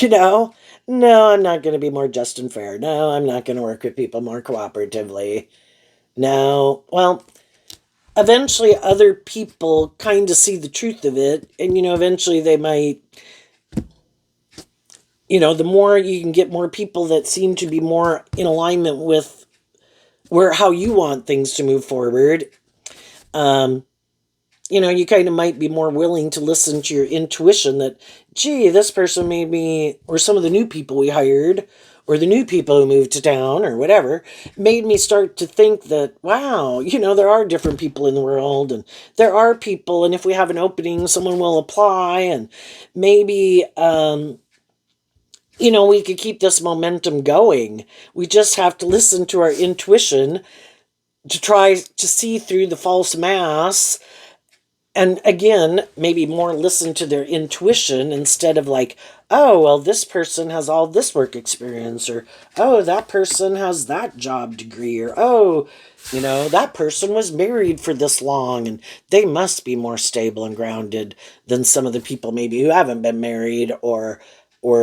you know no, I'm not going to be more just and fair. No, I'm not going to work with people more cooperatively. No, well, eventually other people kind of see the truth of it, and eventually they might, the more you can get more people that seem to be more in alignment with where how you want things to move forward, um you kind of might be more willing to listen to your intuition that, gee, this person made me, or some of the new people we hired, or the new people who moved to town, or whatever, made me start to think that, wow, there are different people in the world, and there are people, and if we have an opening, someone will apply, and maybe, we could keep this momentum going. We just have to listen to our intuition to try to see through the false mask. And again, maybe more listen to their intuition instead of like, oh, well, this person has all this work experience, or, oh, that person has that job degree, or, oh, that person was married for this long and they must be more stable and grounded than some of the people maybe who haven't been married or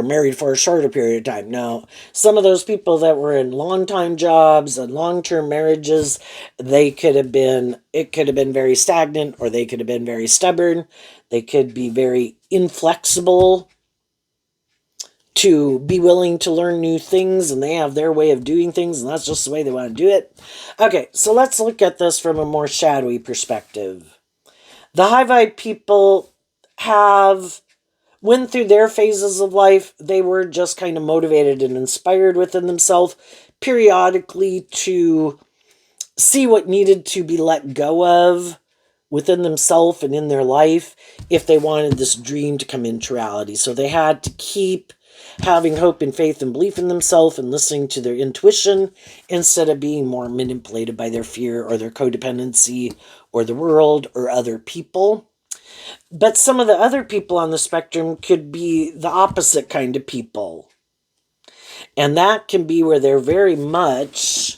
married for a shorter period of time. No, some of those people that were in long time jobs and long term marriages, it could have been very stagnant, or they could have been very stubborn. They could be very inflexible to be willing to learn new things, and they have their way of doing things, and that's just the way they want to do it. Okay, so let's look at this from a more shadowy perspective. The high vibe people have went through their phases of life. They were just kind of motivated and inspired within themselves periodically to see what needed to be let go of within themselves and in their life if they wanted this dream to come into reality. So they had to keep having hope and faith and belief in themselves and listening to their intuition instead of being more manipulated by their fear or their codependency or the world or other people. But some of the other people on the spectrum could be the opposite kind of people. And that can be where they're very much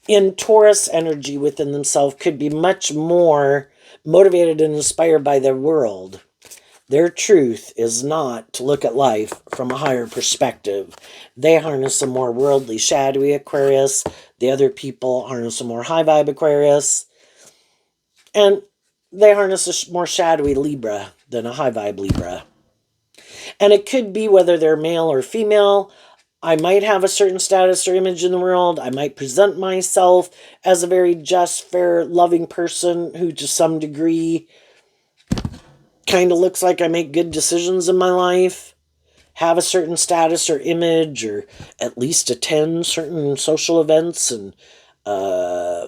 in Taurus energy within themselves, could be much more motivated and inspired by their world. Their truth is not to look at life from a higher perspective. They harness a more worldly, shadowy Aquarius. The other people harness a more high vibe Aquarius. And they harness a more shadowy Libra than a high vibe Libra. And it could be whether they're male or female. I might have a certain status or image in the world. I might present myself as a very just, fair, loving person who to some degree kind of looks like I make good decisions in my life, have a certain status or image, or at least attend certain social events and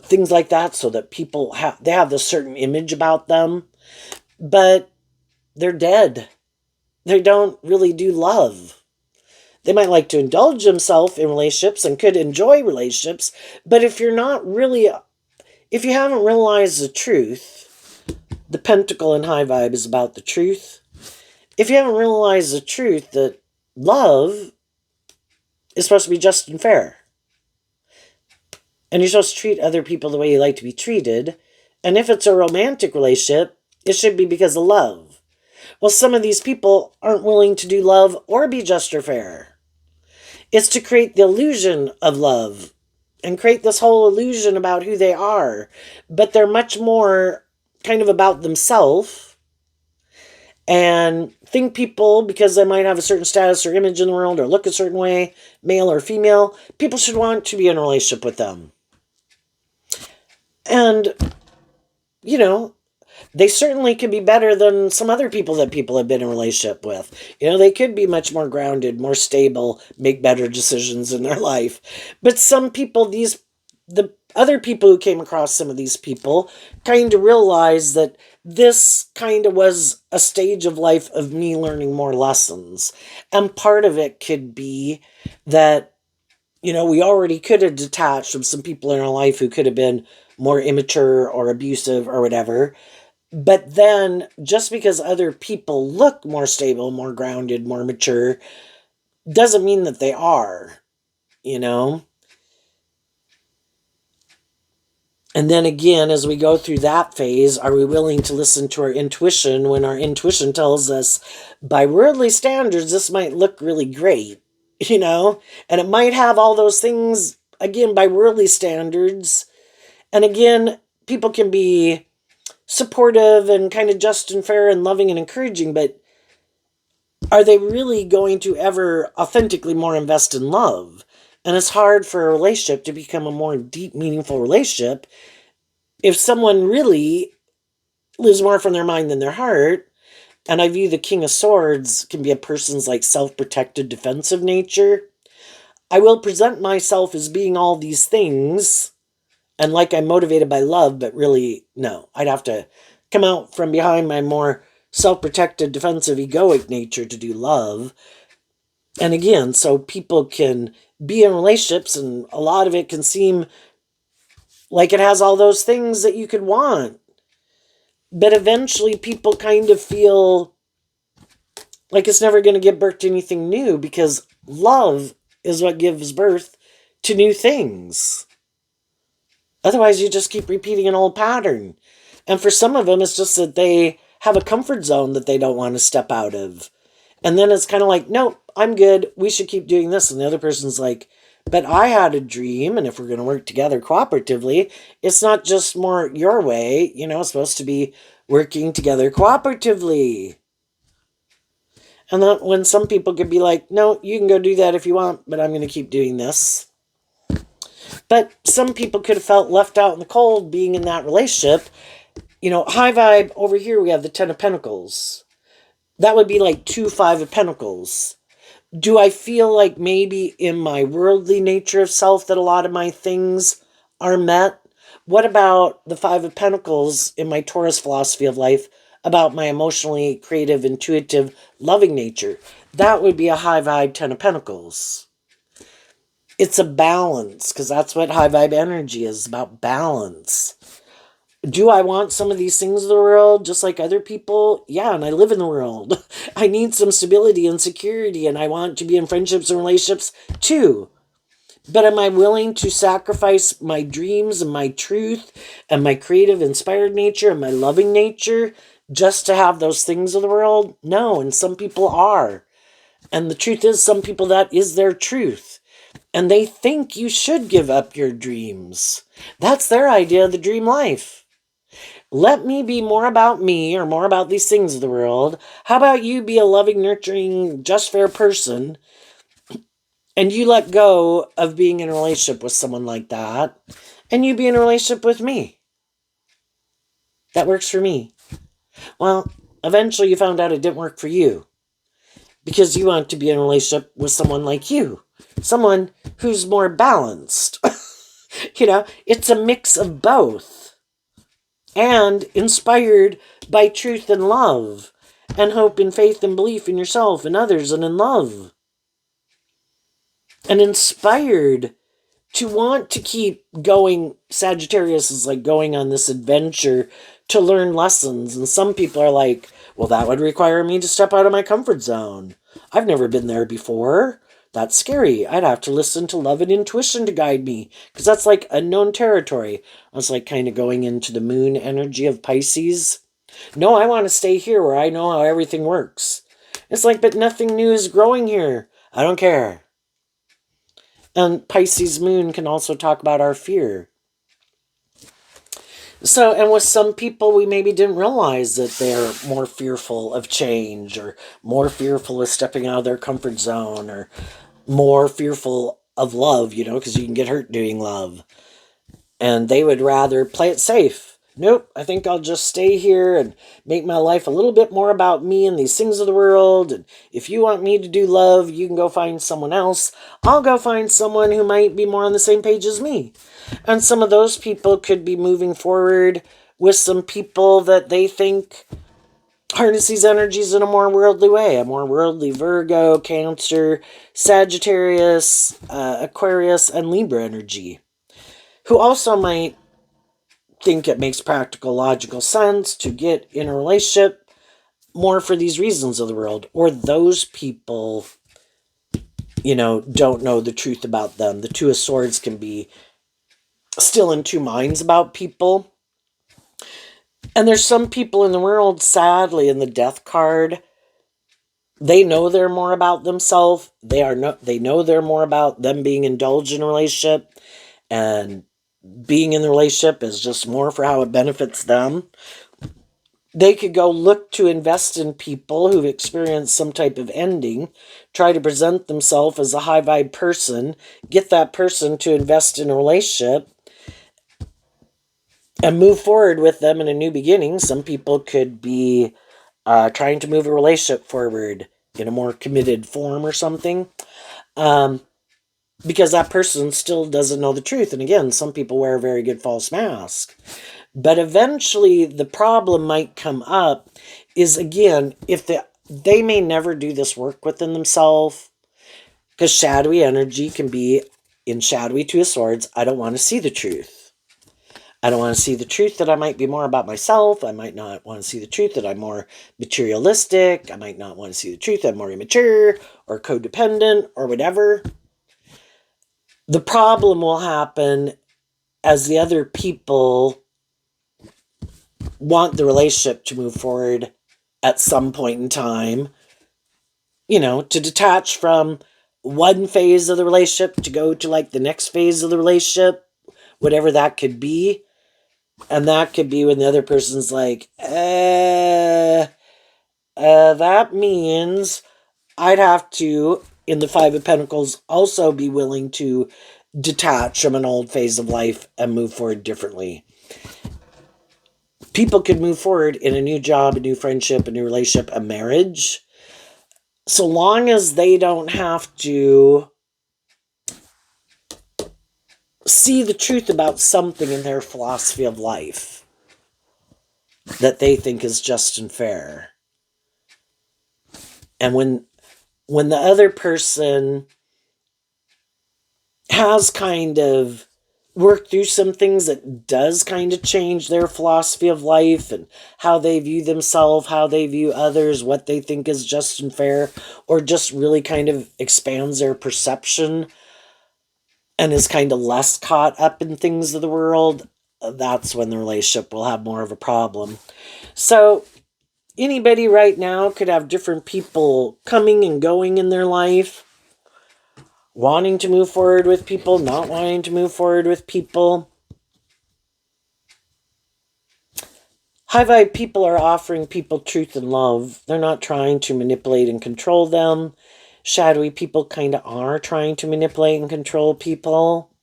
things like that, so that people have this certain image about them. But they're dead. They don't really do love. They might like to indulge themselves in relationships and could enjoy relationships, but if you haven't realized the truth, the pentacle in high vibe is about the truth. If you haven't realized the truth that love is supposed to be just and fair, and you're supposed to treat other people the way you like to be treated, And if it's a romantic relationship, it should be because of love. Well, some of these people aren't willing to do love or be just or fair. It's to create the illusion of love and create this whole illusion about who they are. But they're much more kind of about themselves and think people, because they might have a certain status or image in the world or look a certain way, male or female, people should want to be in a relationship with them. And, you know, they certainly could be better than some other people that people have been in a relationship with. You know, they could be much more grounded, more stable, make better decisions in their life. But some people, the other people who came across some of these people kind of realized that this kind of was a stage of life of me learning more lessons. And part of it could be that, you know, we already could have detached from some people in our life who could have been more immature or abusive or whatever. But then, just because other people look more stable, more grounded, more mature, doesn't mean that they are, you know? And then again, as we go through that phase, are we willing to listen to our intuition when our intuition tells us, by worldly standards, this might look really great, you know? And it might have all those things, again, by worldly standards. And again, people can be supportive and kind of just and fair and loving and encouraging, but are they really going to ever authentically more invest in love? And it's hard for a relationship to become a more deep, meaningful relationship if someone really lives more from their mind than their heart. And I view the King of Swords can be a person's like self-protected, defensive nature. I will present myself as being all these things and like I'm motivated by love, but really, no. I'd have to come out from behind my more self-protected, defensive, egoic nature to do love. And again, so people can be in relationships and a lot of it can seem like it has all those things that you could want. But eventually people kind of feel like it's never going to give birth to anything new because love is what gives birth to new things. Otherwise, you just keep repeating an old pattern. And for some of them, it's just that they have a comfort zone that they don't want to step out of. And then it's kind of like, nope, I'm good. We should keep doing this. And the other person's like, but I had a dream. And if we're going to work together cooperatively, it's not just more your way. You know, it's supposed to be working together cooperatively. And then when some people could be like, no, you can go do that if you want, but I'm going to keep doing this. But some people could have felt left out in the cold being in that relationship. You know, high vibe, over here we have the Ten of Pentacles. That would be like 2 5 of Pentacles. Do I feel like maybe in my worldly nature of self that a lot of my things are met? What about the 5 of Pentacles in my Taurus philosophy of life about my emotionally creative, intuitive, loving nature? That would be a high vibe 10 of Pentacles. It's a balance, because that's what high vibe energy is, about balance. Do I want some of these things in the world just like other people? Yeah, and I live in the world. I need some stability and security, and I want to be in friendships and relationships too. But am I willing to sacrifice my dreams and my truth and my creative, inspired nature and my loving nature just to have those things of the world? No, and some people are. And the truth is, some people, that is their truth. And they think you should give up your dreams. That's their idea of the dream life. Let me be more about me or more about these things of the world. How about you be a loving, nurturing, just fair person and you let go of being in a relationship with someone like that and you be in a relationship with me? That works for me. Well, eventually you found out it didn't work for you because you want to be in a relationship with someone like you, someone who's more balanced. You know, it's a mix of both and inspired by truth and love and hope and faith and belief in yourself and others and in love and inspired to want to keep going. Sagittarius is like going on this adventure to learn lessons. And some people are like, well, that would require me to step out of my comfort zone. I've never been there before. That's scary. I'd have to listen to love and intuition to guide me because that's like unknown territory. I was like kind of going into the moon energy of Pisces. No, I want to stay here where I know how everything works. It's like, but nothing new is growing here. I don't care. And Pisces moon can also talk about our fear. So, and with some people, we maybe didn't realize that they're more fearful of change or more fearful of stepping out of their comfort zone or more fearful of love, because you can get hurt doing love. And they would rather play it safe. Nope, I think I'll just stay here and make my life a little bit more about me and these things of the world. And if you want me to do love, you can go find someone else. I'll go find someone who might be more on the same page as me. And some of those people could be moving forward with some people that they think harness these energies in a more worldly way, a more worldly Virgo, Cancer, Sagittarius, Aquarius, and Libra energy, who also might think it makes practical, logical sense to get in a relationship more for these reasons of the world. Or those people, don't know the truth about them. The Two of Swords can be still in two minds about people. And there's some people in the world, sadly, in the Death card, they know they're more about themselves. They know they're more about them being indulged in a relationship, and being in the relationship is just more for how it benefits them. They could go look to invest in people who've experienced some type of ending, try to present themselves as a high vibe person, get that person to invest in a relationship, and move forward with them in a new beginning. Some people could be trying to move a relationship forward in a more committed form or something. Because that person still doesn't know the truth. And again, some people wear a very good false mask. But eventually the problem might come up is, again, if they may never do this work within themselves, because shadowy energy can be in shadowy Two of Swords. I don't want to see the truth. I don't want to see the truth that I might be more about myself. I might not want to see the truth that I'm more materialistic. I might not want to see the truth that I'm more immature or codependent or whatever. The problem will happen as the other people want the relationship to move forward at some point in time, to detach from one phase of the relationship to go to like the next phase of the relationship, whatever that could be. And that could be when the other person's like, that means I'd have to, in the Five of Pentacles, also be willing to detach from an old phase of life and move forward differently. People could move forward in a new job, a new friendship, a new relationship, a marriage, so long as they don't have to see the truth about something in their philosophy of life that they think is just and fair. And when the other person has kind of worked through some things that does kind of change their philosophy of life and how they view themselves, how they view others, what they think is just and fair, or just really kind of expands their perception and is kind of less caught up in things of the world, that's when the relationship will have more of a problem. So anybody right now could have different people coming and going in their life, wanting to move forward with people, not wanting to move forward with people. High vibe people are offering people truth and love. They're not trying to manipulate and control them. Shadowy people kind of are trying to manipulate and control people,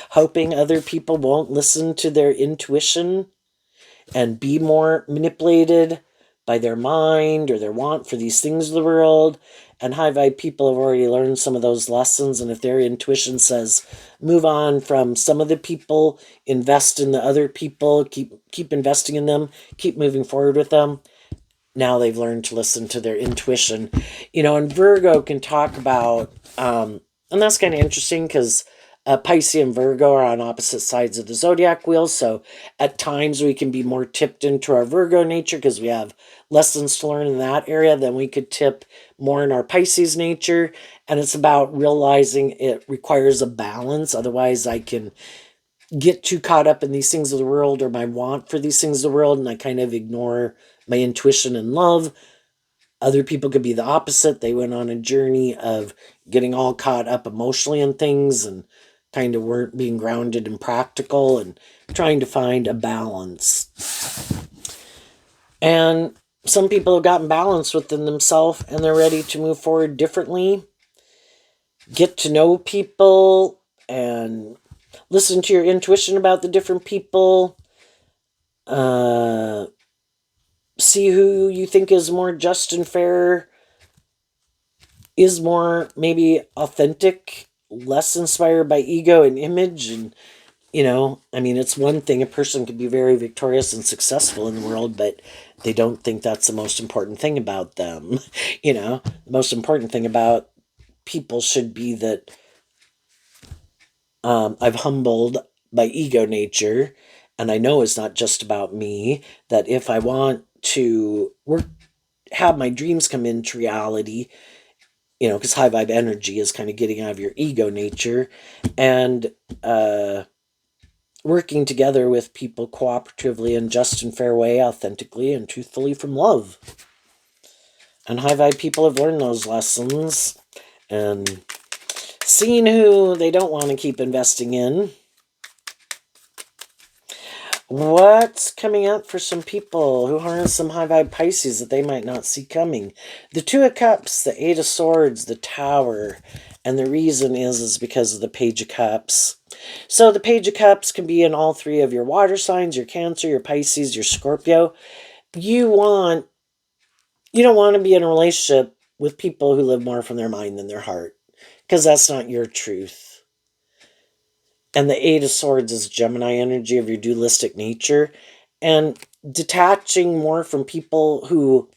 hoping other people won't listen to their intuition and be more manipulated by their mind or their want for these things of the world. And high vibe people have already learned some of those lessons. And if their intuition says, move on from some of the people, invest in the other people, keep investing in them, keep moving forward with them, now they've learned to listen to their intuition. And Virgo can talk about, and that's kind of interesting because Pisces and Virgo are on opposite sides of the zodiac wheel, so at times we can be more tipped into our Virgo nature because we have lessons to learn in that area than we could tip more in our Pisces nature. And it's about realizing it requires a balance. Otherwise, I can get too caught up in these things of the world or my want for these things of the world, and I kind of ignore my intuition and love. Other people could be the opposite. They went on a journey of getting all caught up emotionally in things and kind of weren't being grounded and practical and trying to find a balance. And some people have gotten balance within themselves and they're ready to move forward differently, get to know people and listen to your intuition about the different people. See who you think is more just and fair, is more maybe authentic, less inspired by ego and image. And, I mean, it's one thing a person could be very victorious and successful in the world, but they don't think that's the most important thing about them. The most important thing about people should be that I've humbled my ego nature, and I know it's not just about me, that if I want to have my dreams come into reality, because high vibe energy is kind of getting out of your ego nature and working together with people cooperatively in just and fair way, authentically and truthfully from love. And high vibe people have learned those lessons and seen who they don't want to keep investing in. What's coming up for some people who harness some high vibe Pisces that they might not see coming? The Two of Cups, the Eight of Swords, the Tower, and the reason is because of the Page of Cups. So the Page of Cups can be in all three of your water signs, your Cancer, your Pisces, your Scorpio. You don't want to be in a relationship with people who live more from their mind than their heart, because that's not your truth. And the Eight of Swords is Gemini energy of your dualistic nature. And detaching more from people who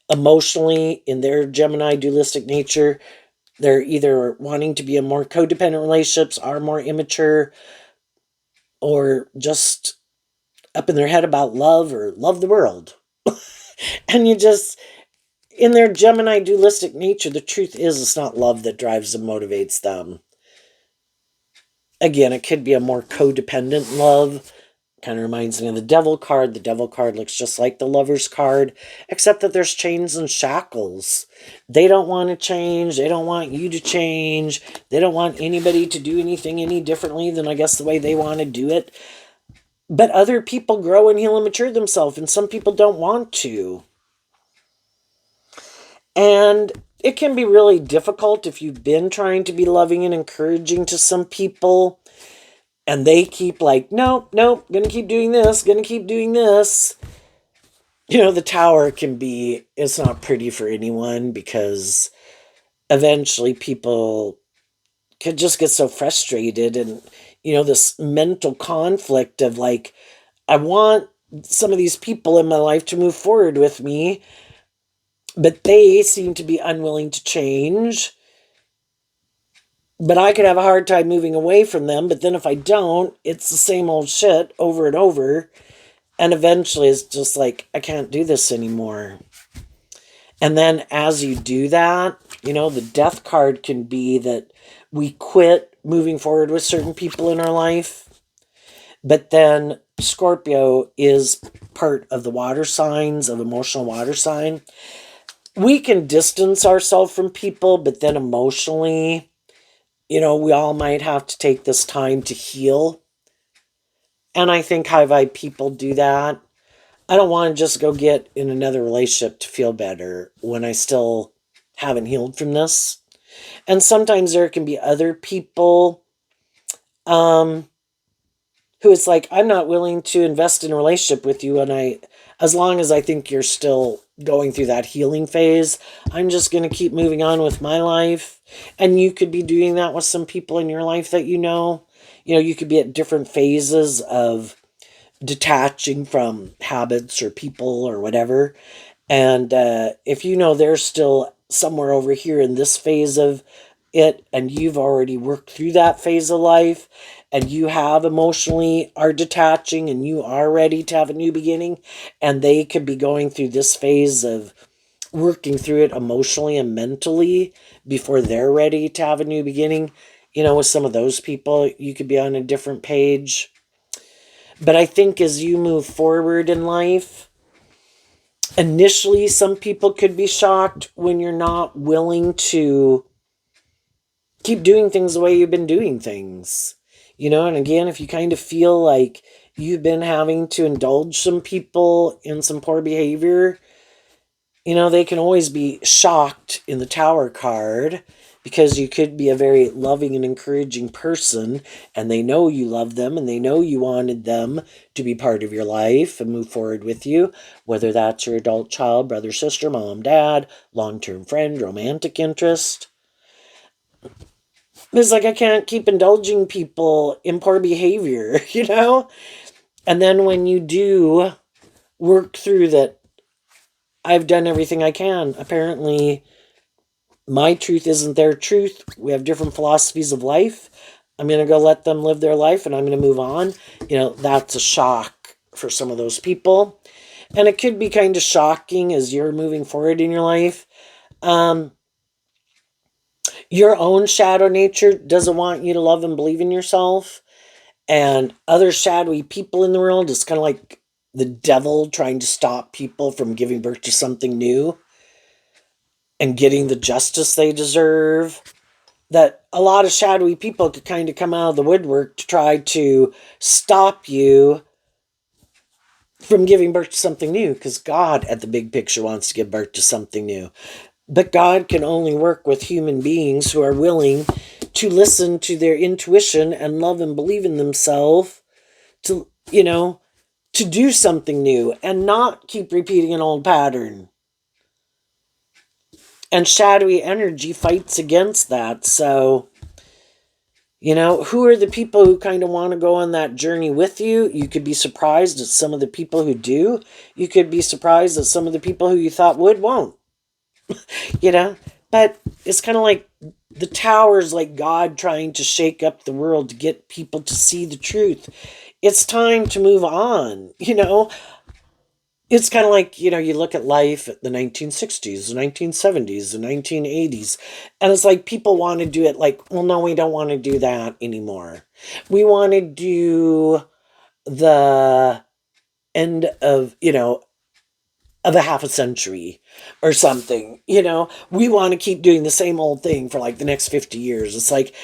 emotionally, in their Gemini dualistic nature, they're either wanting to be in more codependent relationships, are more immature, or just up in their head about love or love the world. And in their Gemini dualistic nature, the truth is it's not love that drives them, motivates them. Again, it could be a more codependent love. Kind of reminds me of the Devil card. The Devil card looks just like the Lover's card, except that there's chains and shackles. They don't want to change. They don't want you to change. They don't want anybody to do anything any differently than, I guess, the way they want to do it. But other people grow and heal and mature themselves, and some people don't want to. And it can be really difficult if you've been trying to be loving and encouraging to some people, and they keep like, nope, gonna keep doing this, gonna keep doing this. The Tower it's not pretty for anyone, because eventually people could just get so frustrated and, this mental conflict of like, I want some of these people in my life to move forward with me, but they seem to be unwilling to change. But I could have a hard time moving away from them. But then if I don't, it's the same old shit over and over. And eventually it's just like, I can't do this anymore. And then as you do that, the Death card can be that we quit moving forward with certain people in our life. But then Scorpio is part of the water signs, of emotional water sign. We can distance ourselves from people, but then emotionally, we all might have to take this time to heal. And I think high vibe people do that. I don't want to just go get in another relationship to feel better when I still haven't healed from this. And sometimes there can be other people who it's like, I'm not willing to invest in a relationship with you, and as long as I think you're still going through that healing phase, I'm just going to keep moving on with my life. And you could be doing that with some people in your life that you could be at different phases of detaching from habits or people or whatever. And if they're still somewhere over here in this phase of it and you've already worked through that phase of life and you have emotionally are detaching and you are ready to have a new beginning, and they could be going through this phase of working through it emotionally and mentally before they're ready to have a new beginning. With some of those people, you could be on a different page. But I think as you move forward in life, initially some people could be shocked when you're not willing to keep doing things the way you've been doing things. And again, if you kind of feel like you've been having to indulge some people in some poor behavior, they can always be shocked in the Tower card, because you could be a very loving and encouraging person and they know you love them and they know you wanted them to be part of your life and move forward with you, whether that's your adult child, brother, sister, mom, dad, long-term friend, romantic interest. It's like I can't keep indulging people in poor behavior, And then when you do work through that, I've done everything I can. Apparently, my truth isn't their truth. We have different philosophies of life. I'm going to go let them live their life and I'm going to move on. That's a shock for some of those people. And it could be kind of shocking as you're moving forward in your life. Your own shadow nature doesn't want you to love and believe in yourself. And other shadowy people in the world is kind of like the devil trying to stop people from giving birth to something new and getting the justice they deserve. That a lot of shadowy people could kind of come out of the woodwork to try to stop you from giving birth to something new, because God at the big picture wants to give birth to something new. But God can only work with human beings who are willing to listen to their intuition and love and believe in themselves to do something new and not keep repeating an old pattern. And shadowy energy fights against that. So, who are the people who kind of want to go on that journey with you? You could be surprised at some of the people who do. You could be surprised at some of the people who you thought won't. But it's kind of like the Tower's like God trying to shake up the world to get people to see the truth. It's time to move on. It's kind of like, you look at life at the 1960s, the 1970s, the 1980s, and it's like people want to do it like, well, no, we don't want to do that anymore. We want to do the end of a half a century or something. We want to keep doing the same old thing for like the next 50 years. It's like,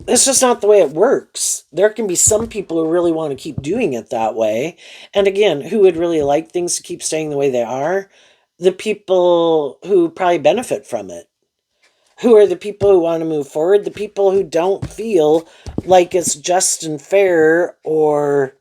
it's just not the way it works. There can be some people who really want to keep doing it that way. And again, who would really like things to keep staying the way they are? The people who probably benefit from it. Who are the people who want to move forward? The people who don't feel like it's just and fair or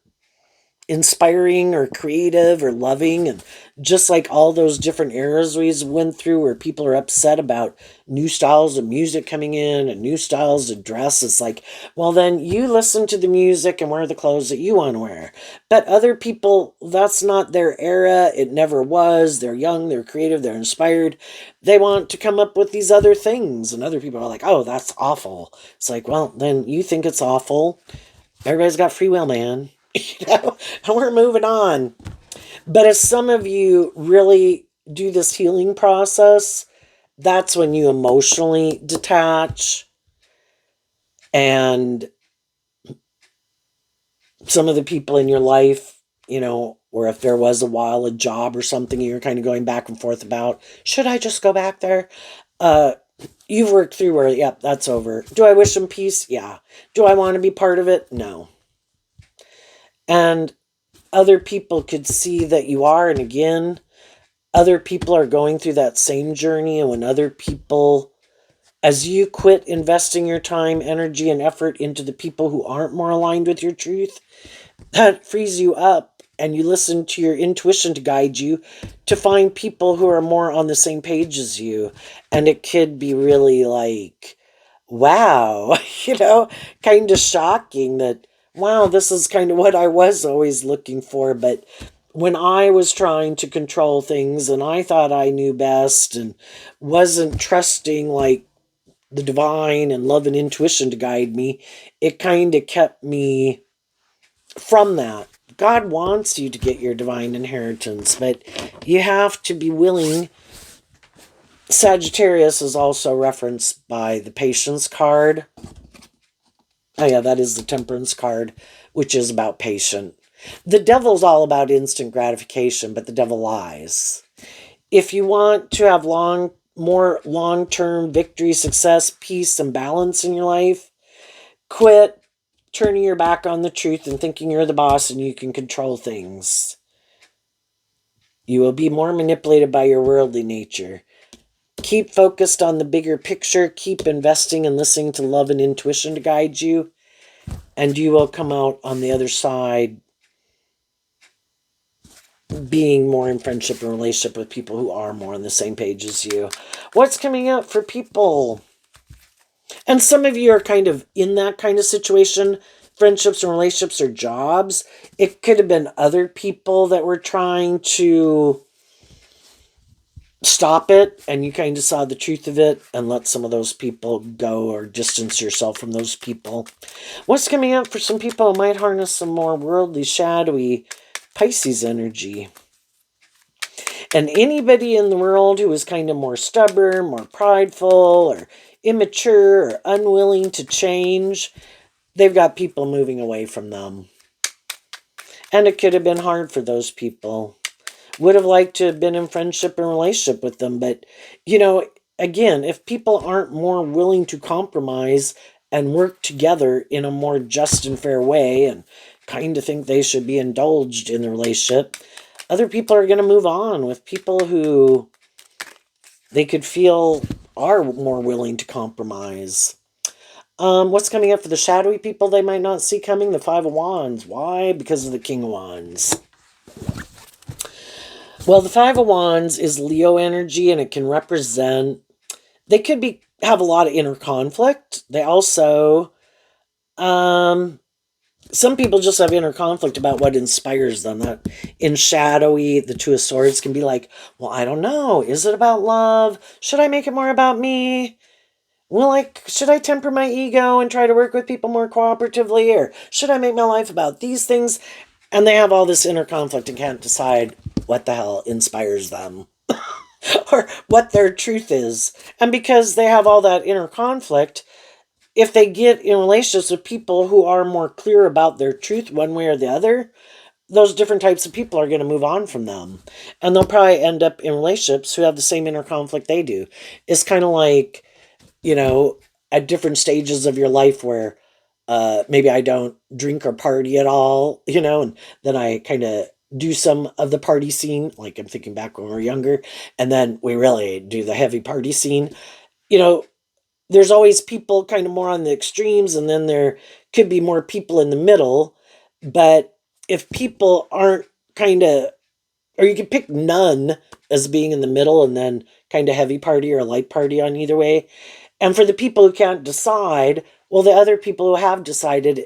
inspiring or creative or loving, and just like all those different eras we went through where people are upset about new styles of music coming in and new styles of dress. It's like, well, then you listen to the music and wear the clothes that you want to wear. But other people, that's not their era. It never was. They're young, they're creative, they're inspired. They want to come up with these other things, and other people are like, oh, that's awful. It's like, well, then you think it's awful. Everybody's got free will, man. And we're moving on. But as some of you really do this healing process, that's when you emotionally detach. And some of the people in your life, or if there was a job or something you're kind of going back and forth about, should I just go back there? You've worked through where, yep, that's over. Do I wish them peace? Yeah. Do I want to be part of it? No. And other people could see that you are, and again, other people are going through that same journey. And when other people, as you quit investing your time, energy, and effort into the people who aren't more aligned with your truth, that frees you up and you listen to your intuition to guide you to find people who are more on the same page as you. And it could be really like, wow, kind of shocking that, wow, this is kind of what I was always looking for. But when I was trying to control things and I thought I knew best and wasn't trusting like the divine and love and intuition to guide me, it kind of kept me from that. God wants you to get your divine inheritance, but you have to be willing. Sagittarius is also referenced by the patience card. Oh yeah, that is the temperance card, which is about patient. The devil's all about instant gratification, but the devil lies. If you want to have more long-term victory, success, peace, and balance in your life, quit turning your back on the truth and thinking you're the boss and you can control things. You will be more manipulated by your worldly nature. Keep focused on the bigger picture. Keep investing and listening to love and intuition to guide you. And you will come out on the other side being more in friendship and relationship with people who are more on the same page as you. What's coming up for people? And some of you are kind of in that kind of situation, friendships and relationships or jobs. It could have been other people that were trying to stop it, and you kind of saw the truth of it and let some of those people go or distance yourself from those people. What's coming up for some people who might harness some more worldly, shadowy Pisces energy? And anybody in the world who is kind of more stubborn, more prideful, or immature, or unwilling to change, they've got people moving away from them. And it could have been hard for those people. Would have liked to have been in friendship and relationship with them. But, again, if people aren't more willing to compromise and work together in a more just and fair way and kind of think they should be indulged in the relationship, other people are going to move on with people who they could feel are more willing to compromise. What's coming up for the shadowy people they might not see coming? The Five of Wands. Why? Because of the King of Wands. Well, the Five of Wands is Leo energy, and it can represent, they could have a lot of inner conflict. They also, some people just have inner conflict about what inspires them. That in shadowy, the Two of Swords can be like, well, I don't know. Is it about love? Should I make it more about me? Well, should I temper my ego and try to work with people more cooperatively? Or should I make my life about these things? And they have all this inner conflict and can't decide what the hell inspires them or what their truth is. And because they have all that inner conflict, if they get in relationships with people who are more clear about their truth one way or the other, those different types of people are going to move on from them. And they'll probably end up in relationships who have the same inner conflict they do. It's kind of like, at different stages of your life where maybe I don't drink or party at all, and then I kind of do some of the party scene, like I'm thinking back when we were younger, and then we really do the heavy party scene. There's always people kind of more on the extremes, and then there could be more people in the middle. But if people aren't kind of, or you could pick none as being in the middle and then kind of heavy party or light party on either way. And for the people who can't decide, well, the other people who have decided,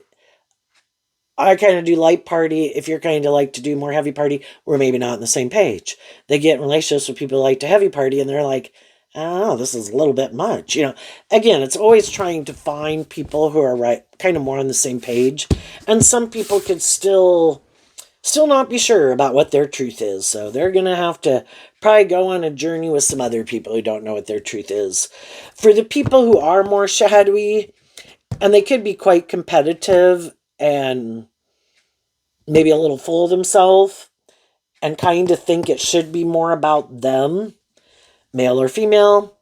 I kind of do light party. If you're kind of like to do more heavy party, we're maybe not on the same page. They get in relationships with people who like to heavy party, and they're like, oh, this is a little bit much. Again, it's always trying to find people who are right, kind of more on the same page. And some people could still not be sure about what their truth is. So they're going to have to probably go on a journey with some other people who don't know what their truth is. For the people who are more shadowy, and they could be quite competitive and maybe a little full of themselves and kind of think it should be more about them, male or female,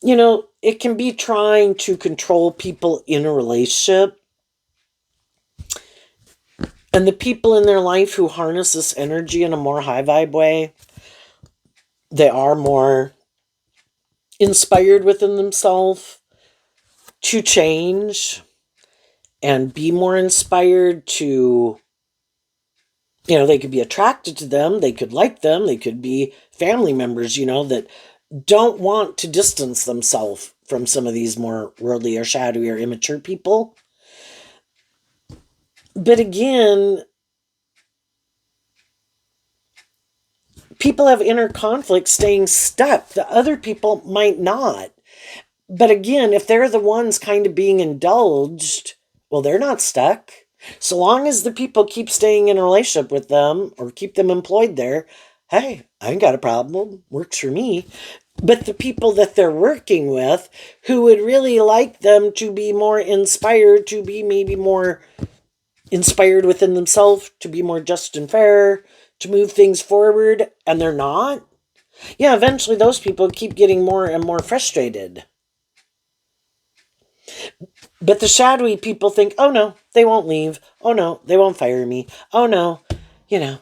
it can be trying to control people in a relationship. And the people in their life who harness this energy in a more high vibe way, they are more inspired within themselves to change and be more inspired to, they could be attracted to them, they could like them, they could be family members, that don't want to distance themselves from some of these more worldly or shadowy or immature people. But again, people have inner conflict staying stuck. The other people might not. But again, if they're the ones kind of being indulged, well, they're not stuck. So long as the people keep staying in a relationship with them or keep them employed there, hey, I ain't got a problem. Works for me. But the people that they're working with who would really like them to be more inspired, to be maybe more inspired within themselves, to be more just and fair, to move things forward, and they're not, yeah, eventually those people keep getting more and more frustrated. But the shadowy people think, oh no, they won't leave. Oh no, they won't fire me. Oh no, you know,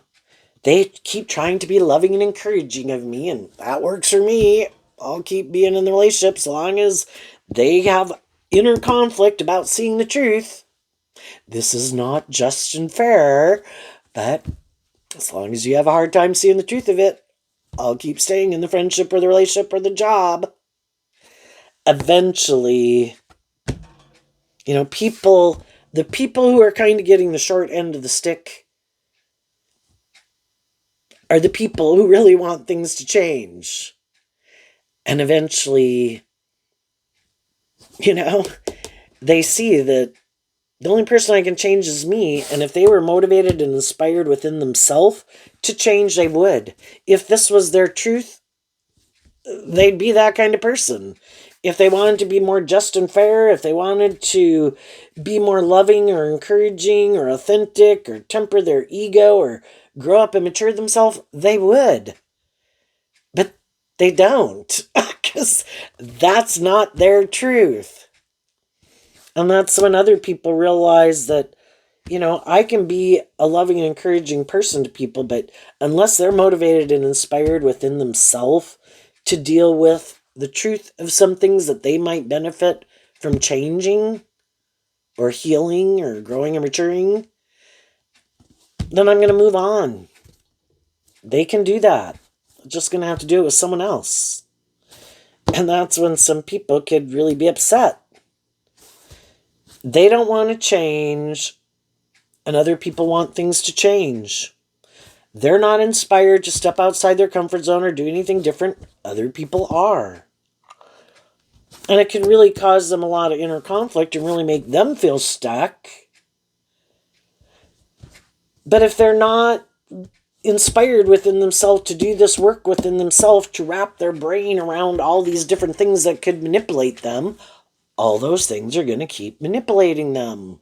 they keep trying to be loving and encouraging of me, and that works for me. I'll keep being in the relationship as long as they have inner conflict about seeing the truth. This is not just and fair, but as long as you have a hard time seeing the truth of it, I'll keep staying in the friendship or the relationship or the job. Eventually, the people who are kind of getting the short end of the stick are the people who really want things to change. And eventually, you know, they see that the only person I can change is me. And if they were motivated and inspired within themselves to change, they would. If this was their truth, they'd be that kind of person. If they wanted to be more just and fair, if they wanted to be more loving or encouraging or authentic or temper their ego or grow up and mature themselves, they would. But they don't, because that's not their truth. And that's when other people realize that, I can be a loving and encouraging person to people, but unless they're motivated and inspired within themselves to deal with the truth of some things that they might benefit from changing or healing or growing and maturing, then I'm going to move on. They can do that. I'm just going to have to do it with someone else. And that's when some people could really be upset. They don't want to change, and other people want things to change. They're not inspired to step outside their comfort zone or do anything different. Other people are. And it can really cause them a lot of inner conflict and really make them feel stuck. But if they're not inspired within themselves to do this work within themselves, to wrap their brain around all these different things that could manipulate them, all those things are going to keep manipulating them.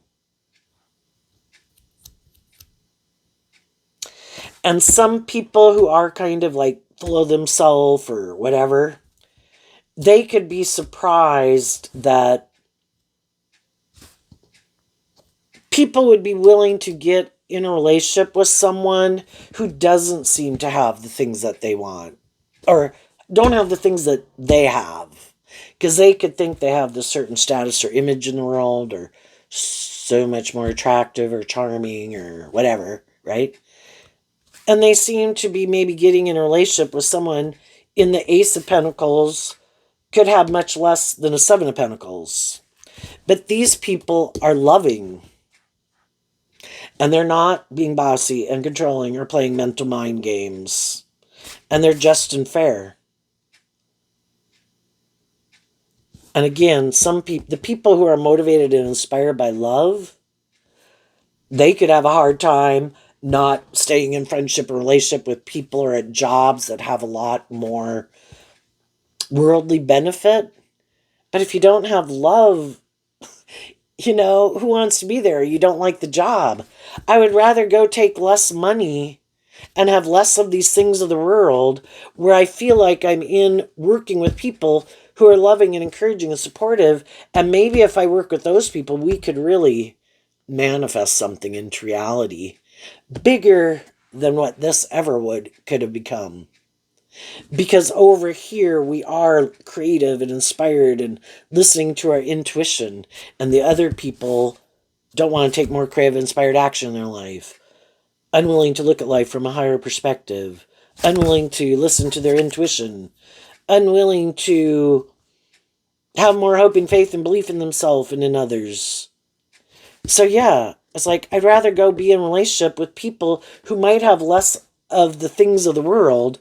And some people who are kind of like full of themselves or whatever, they could be surprised that people would be willing to get in a relationship with someone who doesn't seem to have the things that they want or don't have the things that they have, because they could think they have this certain status or image in the world or so much more attractive or charming or whatever, right? And they seem to be maybe getting in a relationship with someone in the Ace of Pentacles, could have much less than a Seven of Pentacles. But these people are loving. And they're not being bossy and controlling or playing mental mind games. And they're just and fair. And again, the people who are motivated and inspired by love, they could have a hard time not staying in friendship or relationship with people or at jobs that have a lot more worldly benefit. But if you don't have love, who wants to be there? You don't like the job. I would rather go take less money and have less of these things of the world where I feel like I'm in working with people who are loving and encouraging and supportive. And maybe if I work with those people, we could really manifest something into reality bigger than what this ever could have become. Because over here, we are creative and inspired and listening to our intuition, and the other people don't want to take more creative, inspired action in their life, unwilling to look at life from a higher perspective, unwilling to listen to their intuition, unwilling to have more hope and faith and belief in themselves and in others. So yeah, it's like I'd rather go be in a relationship with people who might have less of the things of the world,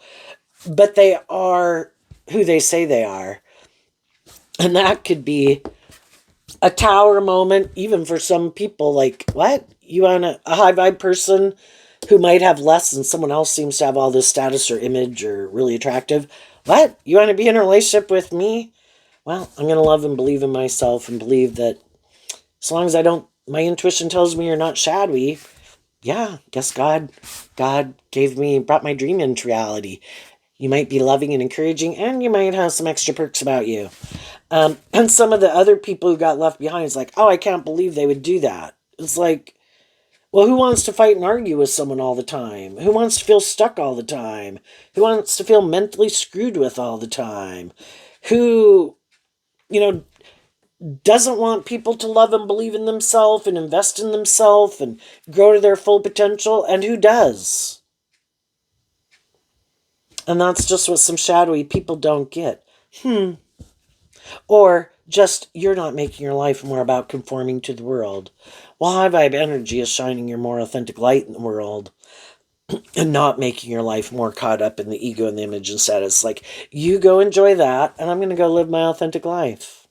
but they are who they say they are. And that could be a tower moment, even for some people. Like, what? You want a high vibe person who might have less and someone else seems to have all this status or image or really attractive? What? You want to be in a relationship with me? Well, I'm going to love and believe in myself and believe that as long as I don't, my intuition tells me you're not shadowy. Yeah, guess God brought my dream into reality. You might be loving and encouraging, and you might have some extra perks about you. And some of the other people who got left behind is like, oh, I can't believe they would do that. It's like, well, who wants to fight and argue with someone all the time? Who wants to feel stuck all the time? Who wants to feel mentally screwed with all the time? Who, you know, doesn't want people to love and believe in themselves and invest in themselves and grow to their full potential? And who does? And that's just what some shadowy people don't get. Or just you're not making your life more about conforming to the world. Well, high vibe energy is shining your more authentic light in the world and not making your life more caught up in the ego and the image and status. Like, you go enjoy that, and I'm going to go live my authentic life.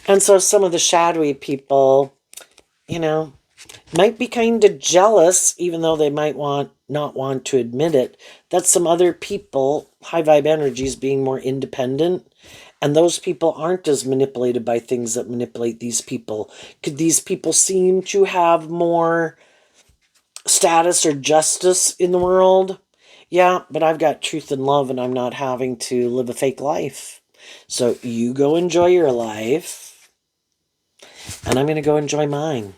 And so some of the shadowy people, might be kind of jealous, even though they might not want to admit it, that some other people, high vibe energies, being more independent, and those people aren't as manipulated by things that manipulate these people. Could these people seem to have more status or justice in the world? Yeah, but I've got truth and love, and I'm not having to live a fake life. So you go enjoy your life, and I'm going to go enjoy mine.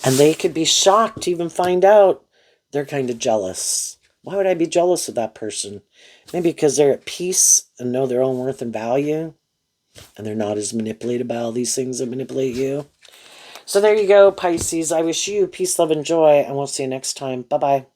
And they could be shocked to even find out they're kind of jealous. Why would I be jealous of that person? Maybe because they're at peace and know their own worth and value, and they're not as manipulated by all these things that manipulate you. So there you go, Pisces. I wish you peace, love, and joy, and we'll see you next time. Bye-bye.